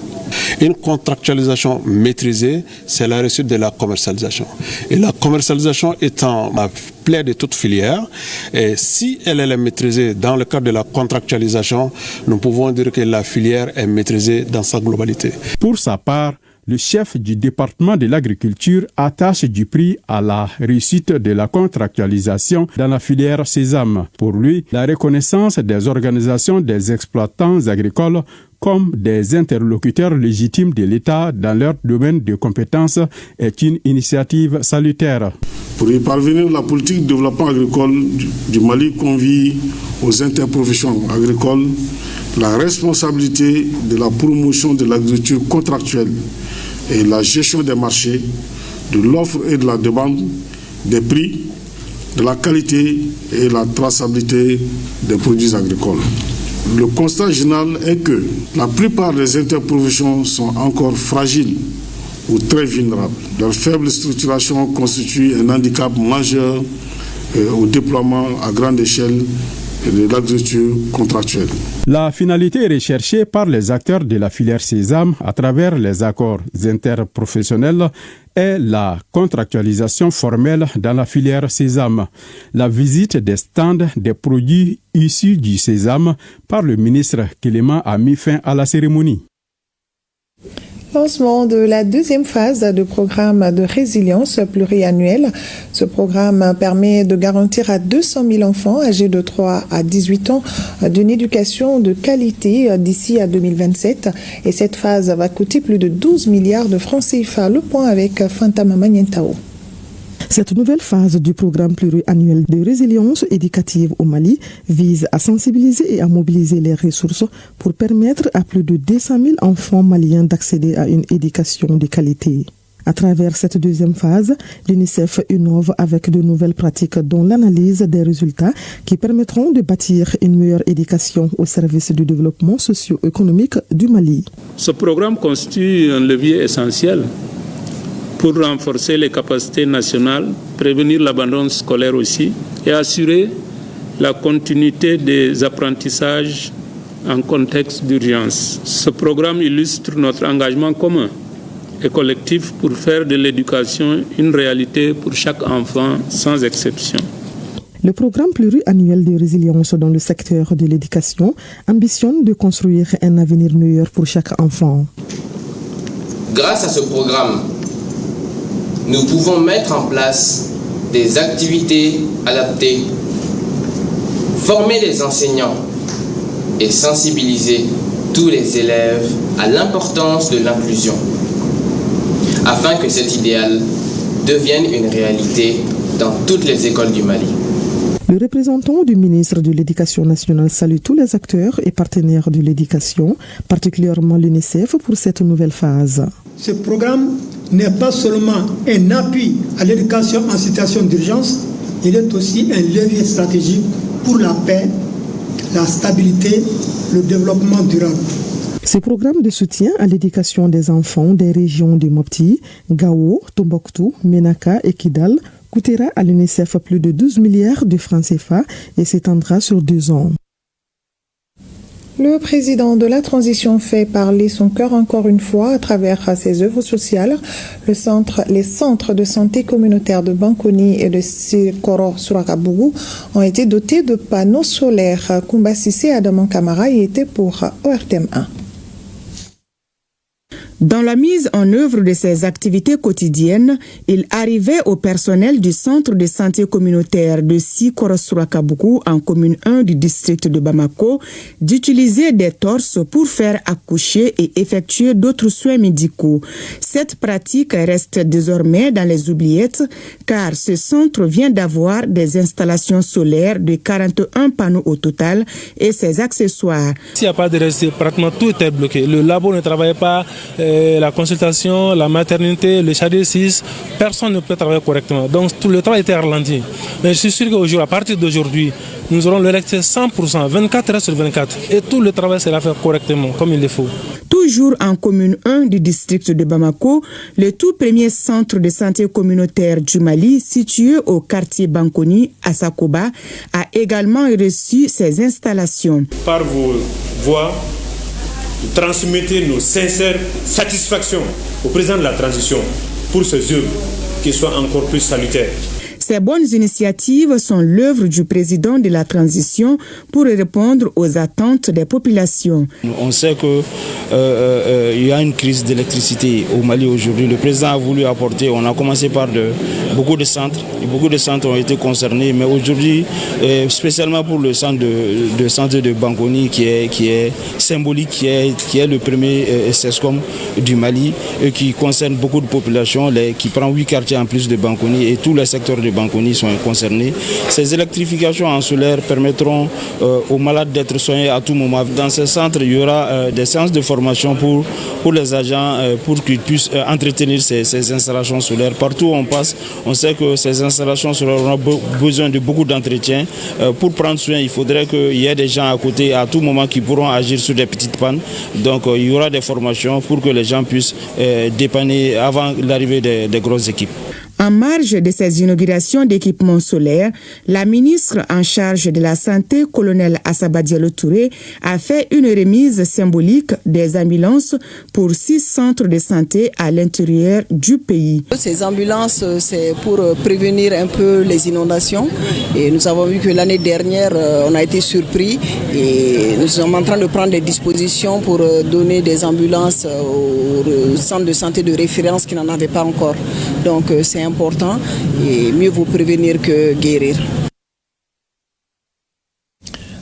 [SPEAKER 18] Une contractualisation maîtrisée, c'est la réussite de la commercialisation. Et la commercialisation étant la plaie de toute filière, et si elle est maîtrisée dans le cadre de la contractualisation, nous pouvons dire que la filière est maîtrisée dans sa globalité.
[SPEAKER 4] Pour sa part, le chef du département de l'agriculture attache du prix à la réussite de la contractualisation dans la filière sésame. Pour lui, la reconnaissance des organisations des exploitants agricoles comme des interlocuteurs légitimes de l'État dans leur domaine de compétences est une initiative salutaire.
[SPEAKER 19] Pour y parvenir, la politique de développement agricole du Mali confie aux interprofessions agricoles la responsabilité de la promotion de l'agriculture contractuelle et la gestion des marchés, de l'offre et de la demande, des prix, de la qualité et la traçabilité des produits agricoles. Le constat général est que la plupart des interprofessions sont encore fragiles ou très vulnérables. Leur faible structuration constitue un handicap majeur au déploiement à grande échelle de l'agriculture contractuelle.
[SPEAKER 4] La finalité recherchée par les acteurs de la filière sésame à travers les accords interprofessionnels est la contractualisation formelle dans la filière sésame. La visite des stands des produits issus du sésame par le ministre Kéléma a mis fin à la cérémonie.
[SPEAKER 2] Lancement de la deuxième phase du programme de résilience pluriannuel. Ce programme permet de garantir à 200 000 enfants âgés de 3 à 18 ans d'une éducation de qualité d'ici à 2027. Et cette phase va coûter plus de 12 milliards de francs CFA. Le point avec Fantama Manientao.
[SPEAKER 20] Cette nouvelle phase du programme pluriannuel de résilience éducative au Mali vise à sensibiliser et à mobiliser les ressources pour permettre à plus de 200 000 enfants maliens d'accéder à une éducation de qualité. À travers cette deuxième phase, l'UNICEF innove avec de nouvelles pratiques dont l'analyse des résultats qui permettront de bâtir une meilleure éducation au service du développement socio-économique du Mali.
[SPEAKER 21] Ce programme constitue un levier essentiel pour renforcer les capacités nationales, prévenir l'abandon scolaire aussi et assurer la continuité des apprentissages en contexte d'urgence. Ce programme illustre notre engagement commun et collectif pour faire de l'éducation une réalité pour chaque enfant sans exception.
[SPEAKER 20] Le programme pluriannuel de résilience dans le secteur de l'éducation ambitionne de construire un avenir meilleur pour chaque enfant.
[SPEAKER 22] Grâce à ce programme, nous pouvons mettre en place des activités adaptées, former les enseignants et sensibiliser tous les élèves à l'importance de l'inclusion, afin que cet idéal devienne une réalité dans toutes les écoles du Mali.
[SPEAKER 20] Le représentant du ministre de l'Éducation nationale salue tous les acteurs et partenaires de l'éducation, particulièrement l'UNICEF, pour cette nouvelle phase.
[SPEAKER 23] Ce programme n'est pas seulement un appui à l'éducation en situation d'urgence, il est aussi un levier stratégique pour la paix, la stabilité, le développement durable.
[SPEAKER 20] Ce programme de soutien à l'éducation des enfants des régions de Mopti, Gao, Tombouctou, Ménaka et Kidal coûtera à l'UNICEF plus de 12 milliards de francs CFA et s'étendra sur 2 ans.
[SPEAKER 2] Le président de la transition fait parler son cœur encore une fois à travers ses œuvres sociales. Les centres de santé communautaires de Bankoni et de Sikoro Surakabougou ont été dotés de panneaux solaires. Koumba Sissé Adaman Kamara y était pour ORTM1.
[SPEAKER 24] Dans la mise en œuvre de ces activités quotidiennes, il arrivait au personnel du centre de santé communautaire de Sikoro-Surakabougou en commune 1 du district de Bamako d'utiliser des torses pour faire accoucher et effectuer d'autres soins médicaux. Cette pratique reste désormais dans les oubliettes car ce centre vient d'avoir des installations solaires de 41 panneaux au total et ses accessoires.
[SPEAKER 25] S'il n'y a pas de reste, pratiquement tout était bloqué. Le labo ne travaillait pas,
[SPEAKER 1] la consultation, la maternité, le chargé 6, personne ne peut travailler correctement. Donc tout le travail était ralenti. Mais je suis sûr qu'aujourd'hui, à partir d'aujourd'hui, nous aurons le lecteur 100%, 24 heures sur 24. Et tout le travail sera fait correctement, comme il le faut.
[SPEAKER 24] Toujours en commune 1 du district de Bamako, le tout premier centre de santé communautaire du Mali, situé au quartier Bankoni, à Sakoba, a également reçu ses installations.
[SPEAKER 3] Par vos voix, transmettez nos sincères satisfactions au président de la transition pour ces œuvres qui soient encore plus salutaires.
[SPEAKER 24] Ces bonnes initiatives sont l'œuvre du président de la transition pour répondre aux attentes des populations.
[SPEAKER 5] On sait qu'il y a une crise d'électricité au Mali aujourd'hui. Le président a voulu apporter, on a commencé par beaucoup de centres. Beaucoup de centres ont été concernés, mais aujourd'hui, spécialement pour le centre de Bankoni qui est symbolique, qui est le premier SESCOM du Mali, et qui concerne beaucoup de populations, qui prend 8 quartiers en plus de Bankoni et tous les secteurs de Bankoni sont concernés. Ces électrifications en solaire permettront aux malades d'être soignés à tout moment. Dans ces centres, il y aura des séances de formation pour les agents, pour qu'ils puissent entretenir ces installations solaires. Partout où on passe, on sait que ces installations solaires auront besoin de beaucoup d'entretien. Pour prendre soin, il faudrait qu'il y ait des gens à côté à tout moment qui pourront agir sur des petites pannes. Donc il y aura des formations pour que les gens puissent dépanner avant l'arrivée des grosses équipes.
[SPEAKER 24] En marge de ces inaugurations d'équipements solaires, la ministre en charge de la Santé, colonel Assaba Diallo Touré, a fait une remise symbolique des ambulances pour 6 centres de santé à l'intérieur du pays.
[SPEAKER 7] Ces ambulances, c'est pour prévenir un peu les inondations. Et nous avons vu que l'année dernière, on a été surpris et nous sommes en train de prendre des dispositions pour donner des ambulances aux centres de santé de référence qui n'en avaient pas encore. Donc c'est important et mieux vaut prévenir que guérir.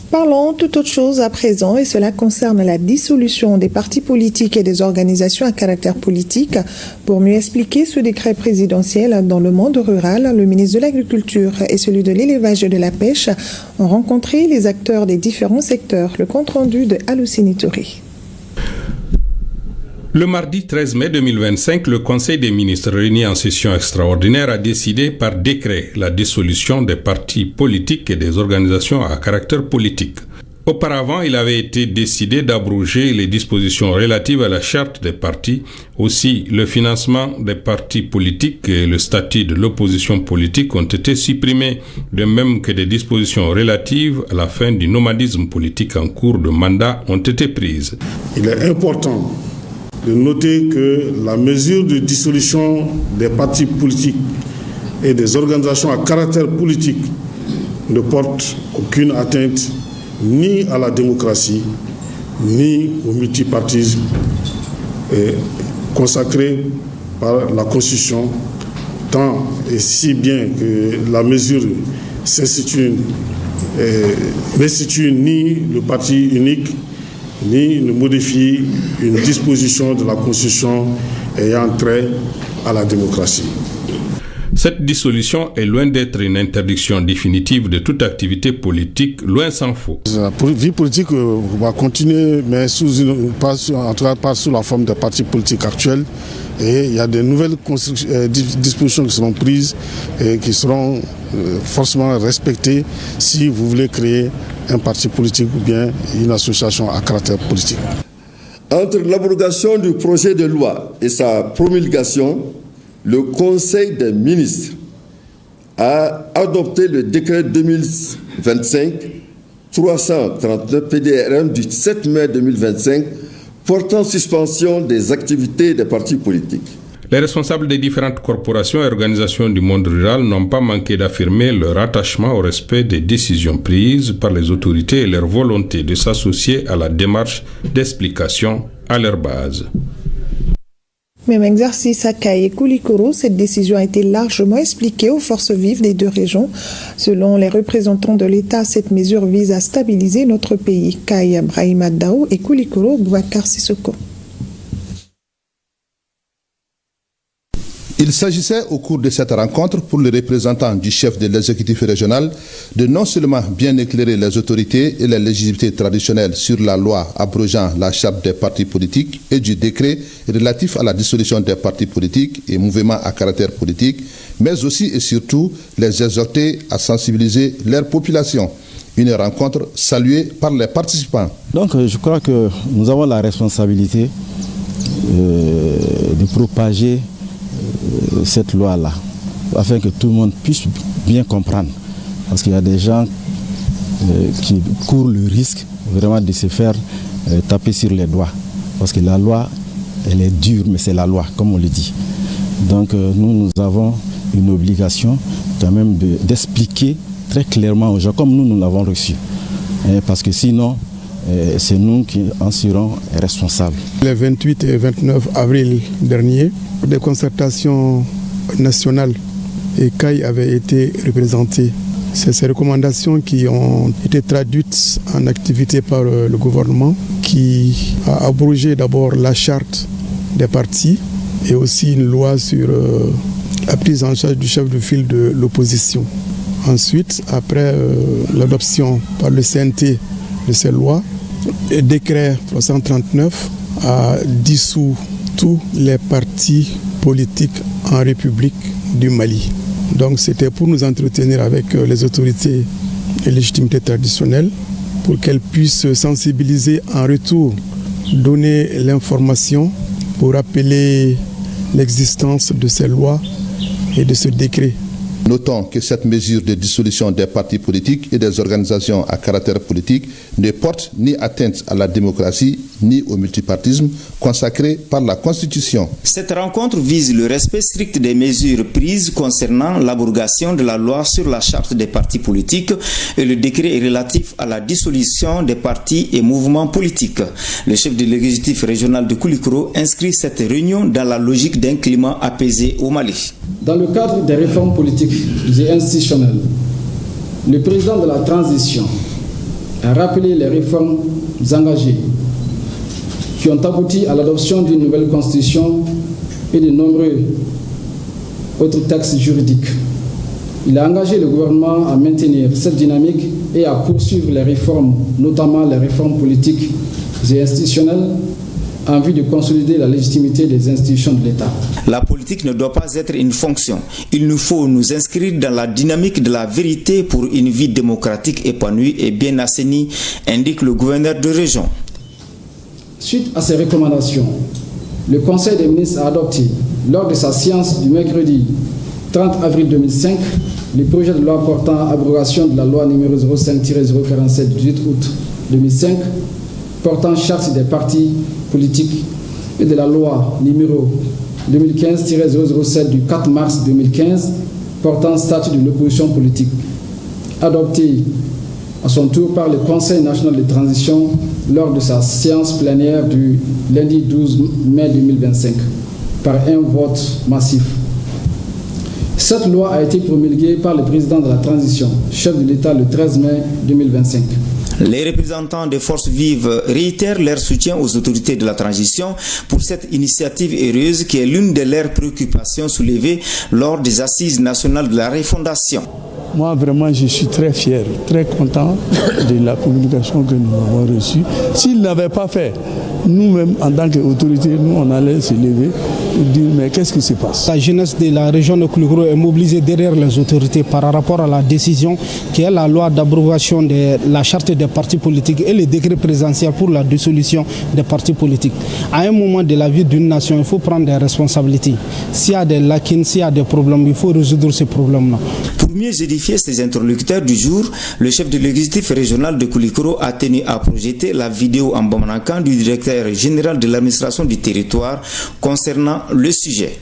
[SPEAKER 2] Parlons toute autre chose à présent et cela concerne la dissolution des partis politiques et des organisations à caractère politique. Pour mieux expliquer ce décret présidentiel dans le monde rural, le ministre de l'Agriculture et celui de l'Élevage et de la Pêche ont rencontré les acteurs des différents secteurs. Le compte-rendu de Aloussini Touré.
[SPEAKER 25] Le mardi 13 mai 2025, le Conseil des ministres réuni en session extraordinaire a décidé par décret la dissolution des partis politiques et des organisations à caractère politique. Auparavant, il avait été décidé d'abroger les dispositions relatives à la charte des partis, aussi le financement des partis politiques et le statut de l'opposition politique ont été supprimés, de même que des dispositions relatives à la fin du nomadisme politique en cours de mandat ont été prises.
[SPEAKER 19] Il est important de noter que la mesure de dissolution des partis politiques et des organisations à caractère politique ne porte aucune atteinte ni à la démocratie, ni au multipartisme consacré par la Constitution, tant et si bien que la mesure n'institue ni le parti unique, ni ne modifie une disposition de la Constitution ayant trait à la démocratie.
[SPEAKER 25] Cette dissolution est loin d'être une interdiction définitive de toute activité politique, loin s'en faut.
[SPEAKER 19] La vie politique va continuer, mais en tout cas pas sous la forme des partis politiques actuels. Et il y a de nouvelles dispositions qui seront prises et qui seront forcément respectées si vous voulez créer un parti politique ou bien une association à caractère politique.
[SPEAKER 26] Entre l'abrogation du projet de loi et sa promulgation, le Conseil des ministres a adopté le décret 2025-339 PDRM du 7 mai 2025 portant suspension des activités des partis politiques.
[SPEAKER 25] Les responsables des différentes corporations et organisations du monde rural n'ont pas manqué d'affirmer leur attachement au respect des décisions prises par les autorités et leur volonté de s'associer à la démarche d'explication à leur base.
[SPEAKER 2] Même exercice à Kay et Koulikoro, cette décision a été largement expliquée aux forces vives des deux régions. Selon les représentants de l'État, cette mesure vise à stabiliser notre pays. Kay Brahima Dao et Koulikoro Bouakar Sissoko.
[SPEAKER 6] Il s'agissait au cours de cette rencontre pour les représentants du chef de l'exécutif régional de non seulement bien éclairer les autorités et les légitimités traditionnelles sur la loi abrogeant la charte des partis politiques et du décret relatif à la dissolution des partis politiques et mouvements à caractère politique, mais aussi et surtout les exhorter à sensibiliser leur population. Une rencontre saluée par les participants.
[SPEAKER 8] Donc je crois que nous avons la responsabilité de propager cette loi-là, afin que tout le monde puisse bien comprendre. Parce qu'il y a des gens qui courent le risque vraiment de se faire taper sur les doigts. Parce que la loi, elle est dure, mais c'est la loi, comme on le dit. Donc nous avons une obligation quand même d'expliquer très clairement aux gens, comme nous l'avons reçu. Parce que sinon, c'est nous qui en serons responsables.
[SPEAKER 17] Les 28 et 29 avril dernier, des concertations nationales et CAI avaient été représentées. C'est ces recommandations qui ont été traduites en activité par le gouvernement, qui a abrogé d'abord la charte des partis et aussi une loi sur la prise en charge du chef de file de l'opposition. Ensuite, après l'adoption par le CNT de ces lois, le décret 339 a dissous tous les partis politiques en République du Mali. Donc c'était pour nous entretenir avec les autorités et légitimités traditionnelles pour qu'elles puissent sensibiliser en retour, donner l'information pour rappeler l'existence de ces lois et de ce décret.
[SPEAKER 6] Notons que cette mesure de dissolution des partis politiques et des organisations à caractère politique ne porte ni atteinte à la démocratie ni au multipartisme consacré par la Constitution.
[SPEAKER 9] Cette rencontre vise le respect strict des mesures prises concernant l'abrogation de la loi sur la charte des partis politiques et le décret relatif à la dissolution des partis et mouvements politiques. Le chef de l'exécutif régional de Koulikoro inscrit cette réunion dans la logique d'un climat apaisé au Mali.
[SPEAKER 10] Dans le cadre des réformes politiques et institutionnelles, le président de la transition a rappelé les réformes engagées qui ont abouti à l'adoption d'une nouvelle constitution et de nombreux autres textes juridiques. Il a engagé le gouvernement à maintenir cette dynamique et à poursuivre les réformes, notamment les réformes politiques et institutionnelles, en vue de consolider la légitimité des institutions de l'État.
[SPEAKER 9] La politique ne doit pas être une fonction. Il nous faut nous inscrire dans la dynamique de la vérité pour une vie démocratique épanouie et bien assainie, indique le gouverneur de région.
[SPEAKER 10] Suite à ces recommandations, le Conseil des ministres a adopté, lors de sa séance du mercredi 30 avril 2005, le projet de loi portant abrogation de la loi numéro 05-047 du 18 août 2005, portant charte des partis politiques et de la loi numéro 2015-007 du 4 mars 2015 portant statut de l'opposition politique, adopté à son tour par le Conseil national de transition lors de sa séance plénière du lundi 12 mai 2025 par un vote massif. Cette loi a été promulguée par le président de la transition, chef de l'État, le 13 mai 2025.
[SPEAKER 9] Les représentants des forces vives réitèrent leur soutien aux autorités de la transition pour cette initiative heureuse qui est l'une de leurs préoccupations soulevées lors des assises nationales de la refondation.
[SPEAKER 12] Moi, vraiment, je suis très fier, très content de la communication que nous avons reçue. S'ils n'avaient pas fait, nous-mêmes, en tant qu'autorité, nous, on allait se lever et dire, mais qu'est-ce qui se passe?
[SPEAKER 13] La jeunesse de la région de Koulikoro est mobilisée derrière les autorités par rapport à la décision qui est la loi d'abrogation de la charte des partis politiques et le décret présidentiel pour la dissolution des partis politiques. À un moment de la vie d'une nation, il faut prendre des responsabilités. S'il y a des lacunes, s'il y a des problèmes, il faut résoudre ces problèmes-là.
[SPEAKER 9] Pour mieux édifier ses interlocuteurs du jour, le chef de l'exécutif régional de Koulikoro a tenu à projeter la vidéo en Bamanakan du directeur général de l'administration du territoire concernant le sujet.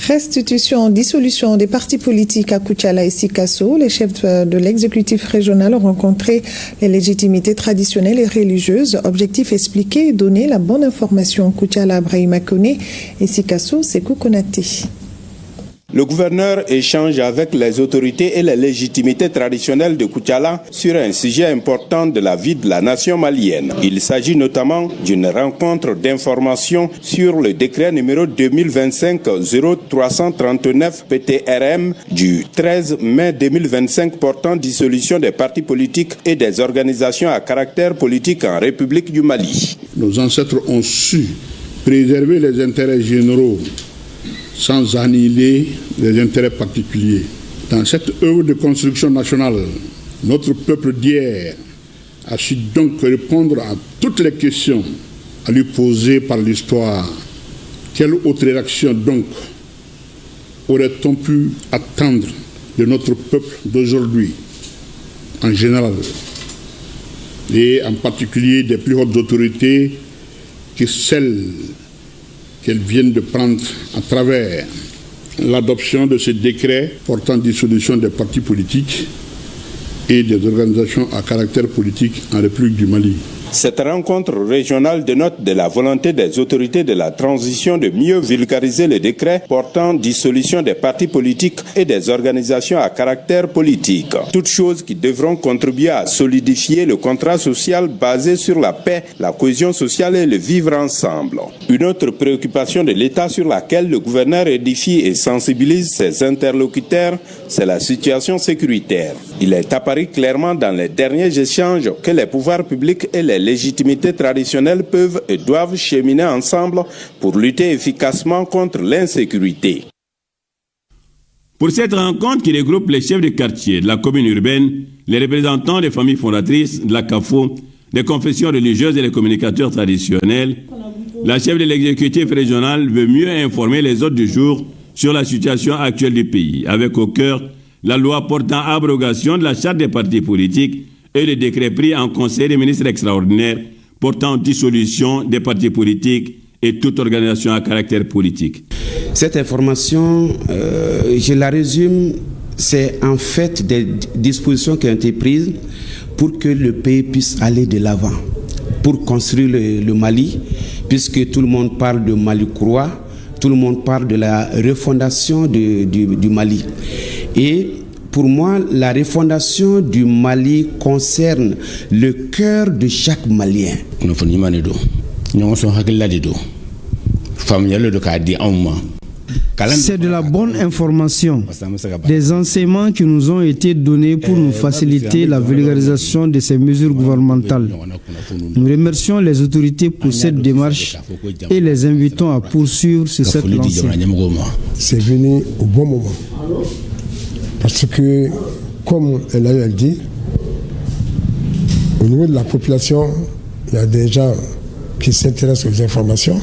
[SPEAKER 2] Restitution, dissolution des partis politiques à Koutiala et Sikasso. Les chefs de l'exécutif régional ont rencontré les légitimités traditionnelles et religieuses. Objectif expliquer et donner la bonne information. Koutiala, Brahima Kone et Sikasso, Sekou Konaté.
[SPEAKER 4] Le gouverneur échange avec les autorités et les légitimités traditionnelles de Koutiala sur un sujet important de la vie de la nation malienne. Il s'agit notamment d'une rencontre d'information sur le décret numéro 2025-0339 PTRM du 13 mai 2025 portant dissolution des partis politiques et des organisations à caractère politique en République du Mali.
[SPEAKER 19] Nos ancêtres ont su préserver les intérêts généraux sans annihiler les intérêts particuliers. Dans cette œuvre de construction nationale, notre peuple d'hier a su donc répondre à toutes les questions à lui poser par l'histoire. Quelle autre réaction donc aurait-on pu attendre de notre peuple d'aujourd'hui, en général, et en particulier des plus hautes autorités que celles qu'elles viennent de prendre à travers l'adoption de ce décret portant dissolution des partis politiques et des organisations à caractère politique en République du Mali.
[SPEAKER 4] Cette rencontre régionale dénote de la volonté des autorités de la transition de mieux vulgariser le décret portant dissolution des partis politiques et des organisations à caractère politique. Toutes choses qui devront contribuer à solidifier le contrat social basé sur la paix, la cohésion sociale et le vivre ensemble. Une autre préoccupation de l'État sur laquelle le gouverneur édifie et sensibilise ses interlocuteurs, c'est la situation sécuritaire. Il est apparu clairement dans les derniers échanges que les pouvoirs publics et les légitimités traditionnelles peuvent et doivent cheminer ensemble pour lutter efficacement contre l'insécurité.
[SPEAKER 11] Pour cette rencontre qui regroupe les chefs de quartier de la commune urbaine, les représentants des familles fondatrices de la CAFO, des confessions religieuses et les communicateurs traditionnels, la chef de l'exécutif régional veut mieux informer les hôtes du jour sur la situation actuelle du pays, avec au cœur la loi portant abrogation de la charte des partis politiques et le décret pris en Conseil des ministres extraordinaire portant dissolution des partis politiques et toute organisation à caractère politique.
[SPEAKER 14] Cette information, je la résume, c'est en fait des dispositions qui ont été prises pour que le pays puisse aller de l'avant, pour construire le Mali, puisque tout le monde parle de Mali Croix, tout le monde parle de la refondation du Mali. Et pour moi, la refondation du Mali concerne le cœur de chaque Malien.
[SPEAKER 15] C'est de la bonne information, des enseignements qui nous ont été donnés pour nous faciliter la vulgarisation de ces mesures gouvernementales. Nous remercions les autorités pour cette démarche et les invitons à poursuivre sur cette lancée.
[SPEAKER 16] C'est venu au bon moment. Parce que, comme elle a dit, au niveau de la population, il y a des gens qui s'intéressent aux informations,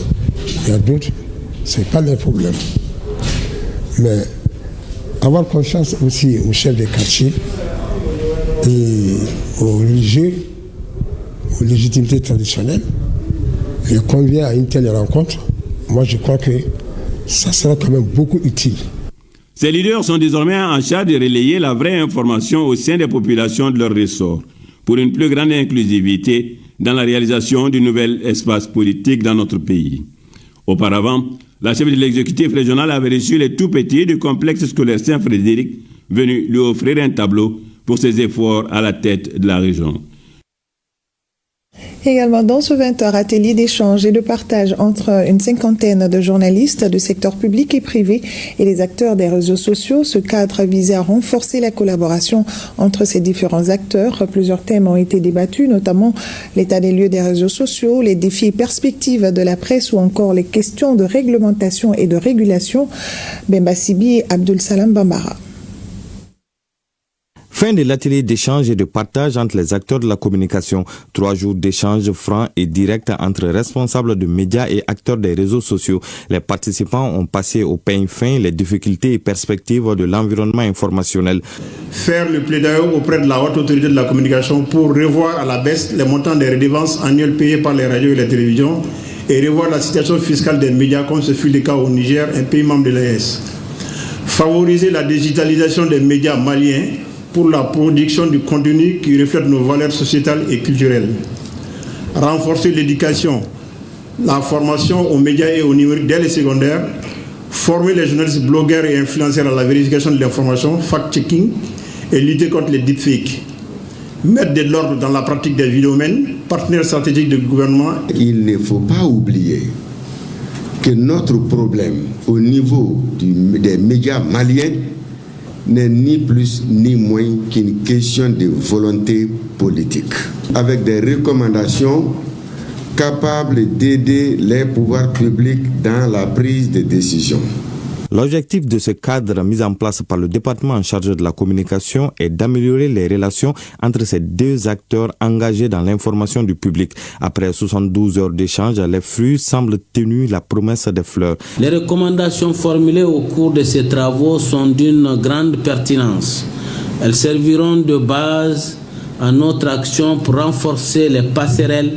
[SPEAKER 16] il y a d'autres, ce n'est pas leur problème. Mais avoir confiance aussi aux chefs des quartiers et aux religieux, aux légitimités traditionnelles, et convient à une telle rencontre, moi je crois que ça sera quand même beaucoup utile.
[SPEAKER 11] Ces leaders sont désormais en charge de relayer la vraie information au sein des populations de leur ressort pour une plus grande inclusivité dans la réalisation du nouvel espace politique dans notre pays. Auparavant, la chef de l'exécutif régional avait reçu les tout-petits du complexe scolaire Saint-Frédéric, venu lui offrir un tableau pour ses efforts à la tête de la région.
[SPEAKER 2] Également dans ce 20h, atelier d'échange et de partage entre une cinquantaine de journalistes du secteur public et privé et les acteurs des réseaux sociaux. Ce cadre visait à renforcer la collaboration entre ces différents acteurs. Plusieurs thèmes ont été débattus, notamment l'état des lieux des réseaux sociaux, les défis et perspectives de la presse ou encore les questions de réglementation et de régulation. Bemba Sibi et Abdul Salam Bambara.
[SPEAKER 18] Fin de l'atelier d'échange et de partage entre les acteurs de la communication. 3 jours d'échange franc et direct entre responsables de médias et acteurs des réseaux sociaux. Les participants ont passé au peigne fin les difficultés et perspectives de l'environnement informationnel.
[SPEAKER 27] Faire le plaidoyer auprès de la haute autorité de la communication pour revoir à la baisse les montants des redevances annuelles payées par les radios et les télévisions et revoir la situation fiscale des médias comme ce fut le cas au Niger, un pays membre de l'AES. Favoriser la digitalisation des médias maliens pour la production du contenu qui reflète nos valeurs sociétales et culturelles. Renforcer l'éducation, la formation aux médias et au numérique dès les secondaires, former les journalistes, blogueurs et influenceurs à la vérification de l'information, fact-checking et lutter contre les deepfakes. Mettre de l'ordre dans la pratique des vidéomènes, partenaire stratégique du gouvernement.
[SPEAKER 1] Il ne faut pas oublier que notre problème au niveau des médias maliens n'est ni plus ni moins qu'une question de volonté politique, avec des recommandations capables d'aider les pouvoirs publics dans la prise de décision.
[SPEAKER 18] L'objectif de ce cadre mis en place par le département en charge de la communication est d'améliorer les relations entre ces deux acteurs engagés dans l'information du public. Après 72 heures d'échange, les fruits semblent tenus la promesse des fleurs.
[SPEAKER 3] Les recommandations formulées au cours de ces travaux sont d'une grande pertinence. Elles serviront de base à notre action pour renforcer les passerelles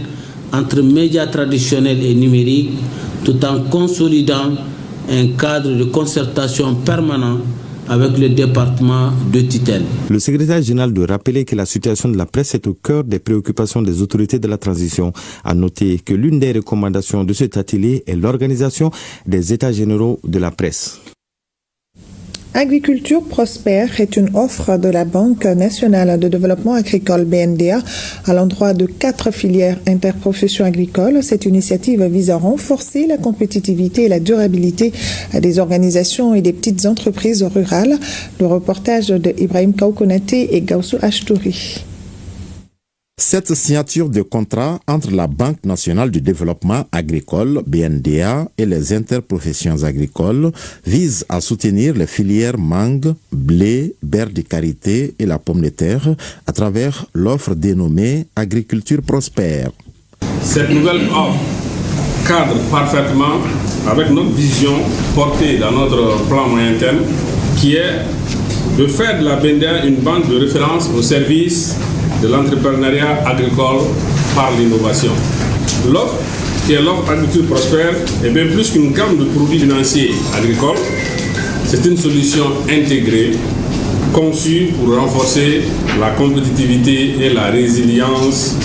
[SPEAKER 3] entre médias traditionnels et numériques, tout en consolidant un cadre de concertation permanent avec le département de tutelle.
[SPEAKER 18] Le secrétaire général de rappeler que la situation de la presse est au cœur des préoccupations des autorités de la transition. A noter que l'une des recommandations de cet atelier est l'organisation des états généraux de la presse.
[SPEAKER 2] Agriculture prospère est une offre de la Banque nationale de développement agricole BNDA à l'endroit de 4 filières interprofessions agricoles. Cette initiative vise à renforcer la compétitivité et la durabilité des organisations et des petites entreprises rurales. Le reportage de Ibrahim Kaukonaté et Gaussou Ashtouri.
[SPEAKER 5] Cette signature de contrat entre la Banque nationale du développement agricole, BNDA, et les interprofessions agricoles vise à soutenir les filières mangue, blé, beurre de karité et la pomme de terre à travers l'offre dénommée Agriculture prospère.
[SPEAKER 11] Cette nouvelle offre cadre parfaitement avec notre vision portée dans notre plan moyen terme qui est de faire de la BNDA une banque de référence au service de l'entrepreneuriat agricole par l'innovation. L'offre, qui est l'offre Agriculture prospère, est bien plus qu'une gamme de produits financiers agricoles. C'est une solution intégrée, conçue pour renforcer la compétitivité et la résilience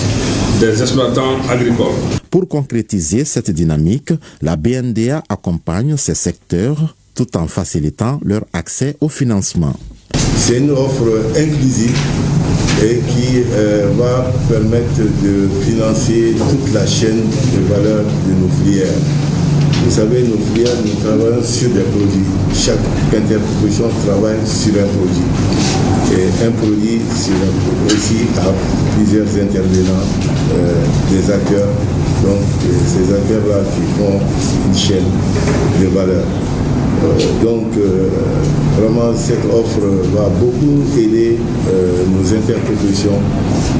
[SPEAKER 11] des exploitants agricoles.
[SPEAKER 5] Pour concrétiser cette dynamique, la BNDA accompagne ces secteurs tout en facilitant leur accès au financement.
[SPEAKER 26] C'est une offre inclusive et qui va permettre de financer toute la chaîne de valeur de nos filières. Vous savez, nos filières, nous travaillons sur des produits. Chaque interprofession travaille sur un produit. Et un produit aussi à plusieurs intervenants, des acteurs. Donc, ces acteurs-là qui font une chaîne de valeur. Vraiment, cette offre va beaucoup aider nos interprofessions,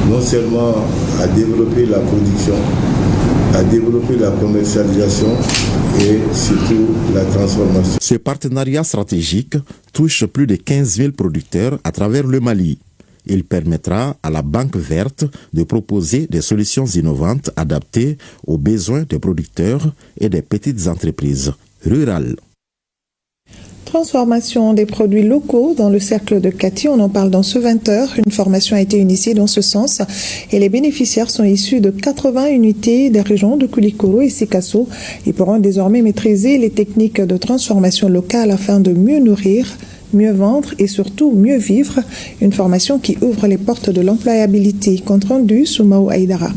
[SPEAKER 26] non seulement à développer la production, à développer la commercialisation et surtout la transformation.
[SPEAKER 5] Ce partenariat stratégique touche plus de 15 000 producteurs à travers le Mali. Il permettra à la Banque verte de proposer des solutions innovantes adaptées aux besoins des producteurs et des petites entreprises rurales.
[SPEAKER 2] Transformation des produits locaux dans le cercle de Kati, on en parle dans ce 20h. Une formation a été initiée dans ce sens et les bénéficiaires sont issus de 80 unités des régions de Koulikoro et Sikasso. Ils pourront désormais maîtriser les techniques de transformation locale afin de mieux nourrir, mieux vendre et surtout mieux vivre. Une formation qui ouvre les portes de l'employabilité. Compte rendu, Soumaou Aïdara.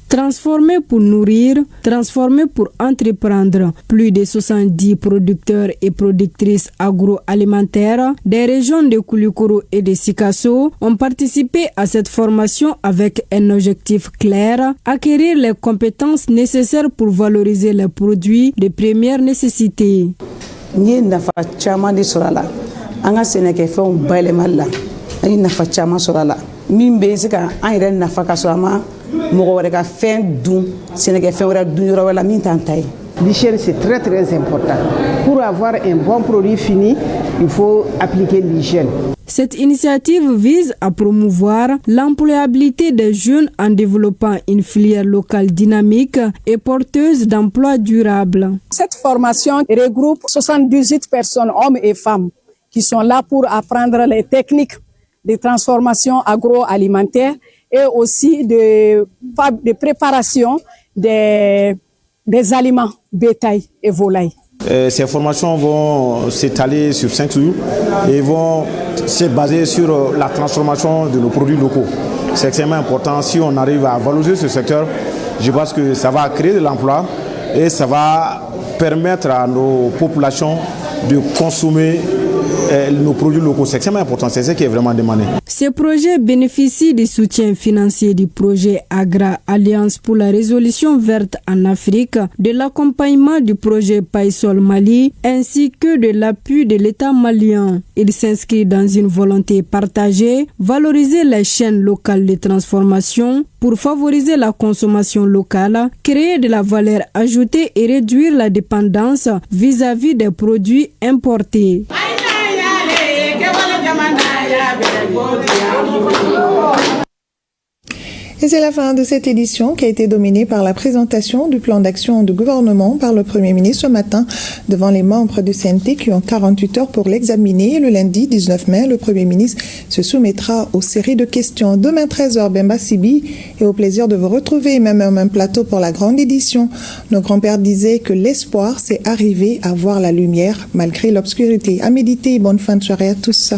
[SPEAKER 20] Transformer pour nourrir, transformer pour entreprendre. Plus de 70 producteurs et productrices agroalimentaires des régions de Koulikoro et de Sikasso ont participé à cette formation avec un objectif clair, acquérir les compétences nécessaires pour valoriser les produits de première nécessité.
[SPEAKER 21] L'hygiène, c'est très important. Pour avoir un bon produit fini, il faut appliquer l'hygiène.
[SPEAKER 20] Cette initiative vise à promouvoir l'employabilité des jeunes en développant une filière locale dynamique et porteuse d'emplois durables.
[SPEAKER 22] Cette formation regroupe 78 personnes, hommes et femmes, qui sont là pour apprendre les techniques de transformation agroalimentaire et aussi de préparation des aliments, bétail et volailles.
[SPEAKER 6] Ces formations vont s'étaler sur 5 jours et vont se baser sur la transformation de nos produits locaux. C'est extrêmement important. Si on arrive à valoriser ce secteur, je pense que ça va créer de l'emploi et ça va permettre à nos populations de consommer nos produits locaux. C'est extrêmement important, c'est ce qui est vraiment demandé.
[SPEAKER 20] Ces projets bénéficient du soutien financier du projet Agra Alliance pour la résolution verte en Afrique, de l'accompagnement du projet Paysol Mali ainsi que de l'appui de l'État malien. Il s'inscrit dans une volonté partagée, valoriser les chaînes locales de transformation pour favoriser la consommation locale, créer de la valeur ajoutée et réduire la dépendance vis-à-vis des produits importés.
[SPEAKER 2] Et c'est la fin de cette édition qui a été dominée par la présentation du plan d'action du gouvernement par le Premier ministre ce matin devant les membres du CNT qui ont 48 heures pour l'examiner. Le lundi 19 mai, le Premier ministre se soumettra aux séries de questions. Demain 13h, Bemba Sibi, et au plaisir de vous retrouver même au même plateau pour la grande édition. Nos grands-pères disaient que l'espoir, c'est arriver à voir la lumière malgré l'obscurité. À méditer, bonne fin de soirée à tous.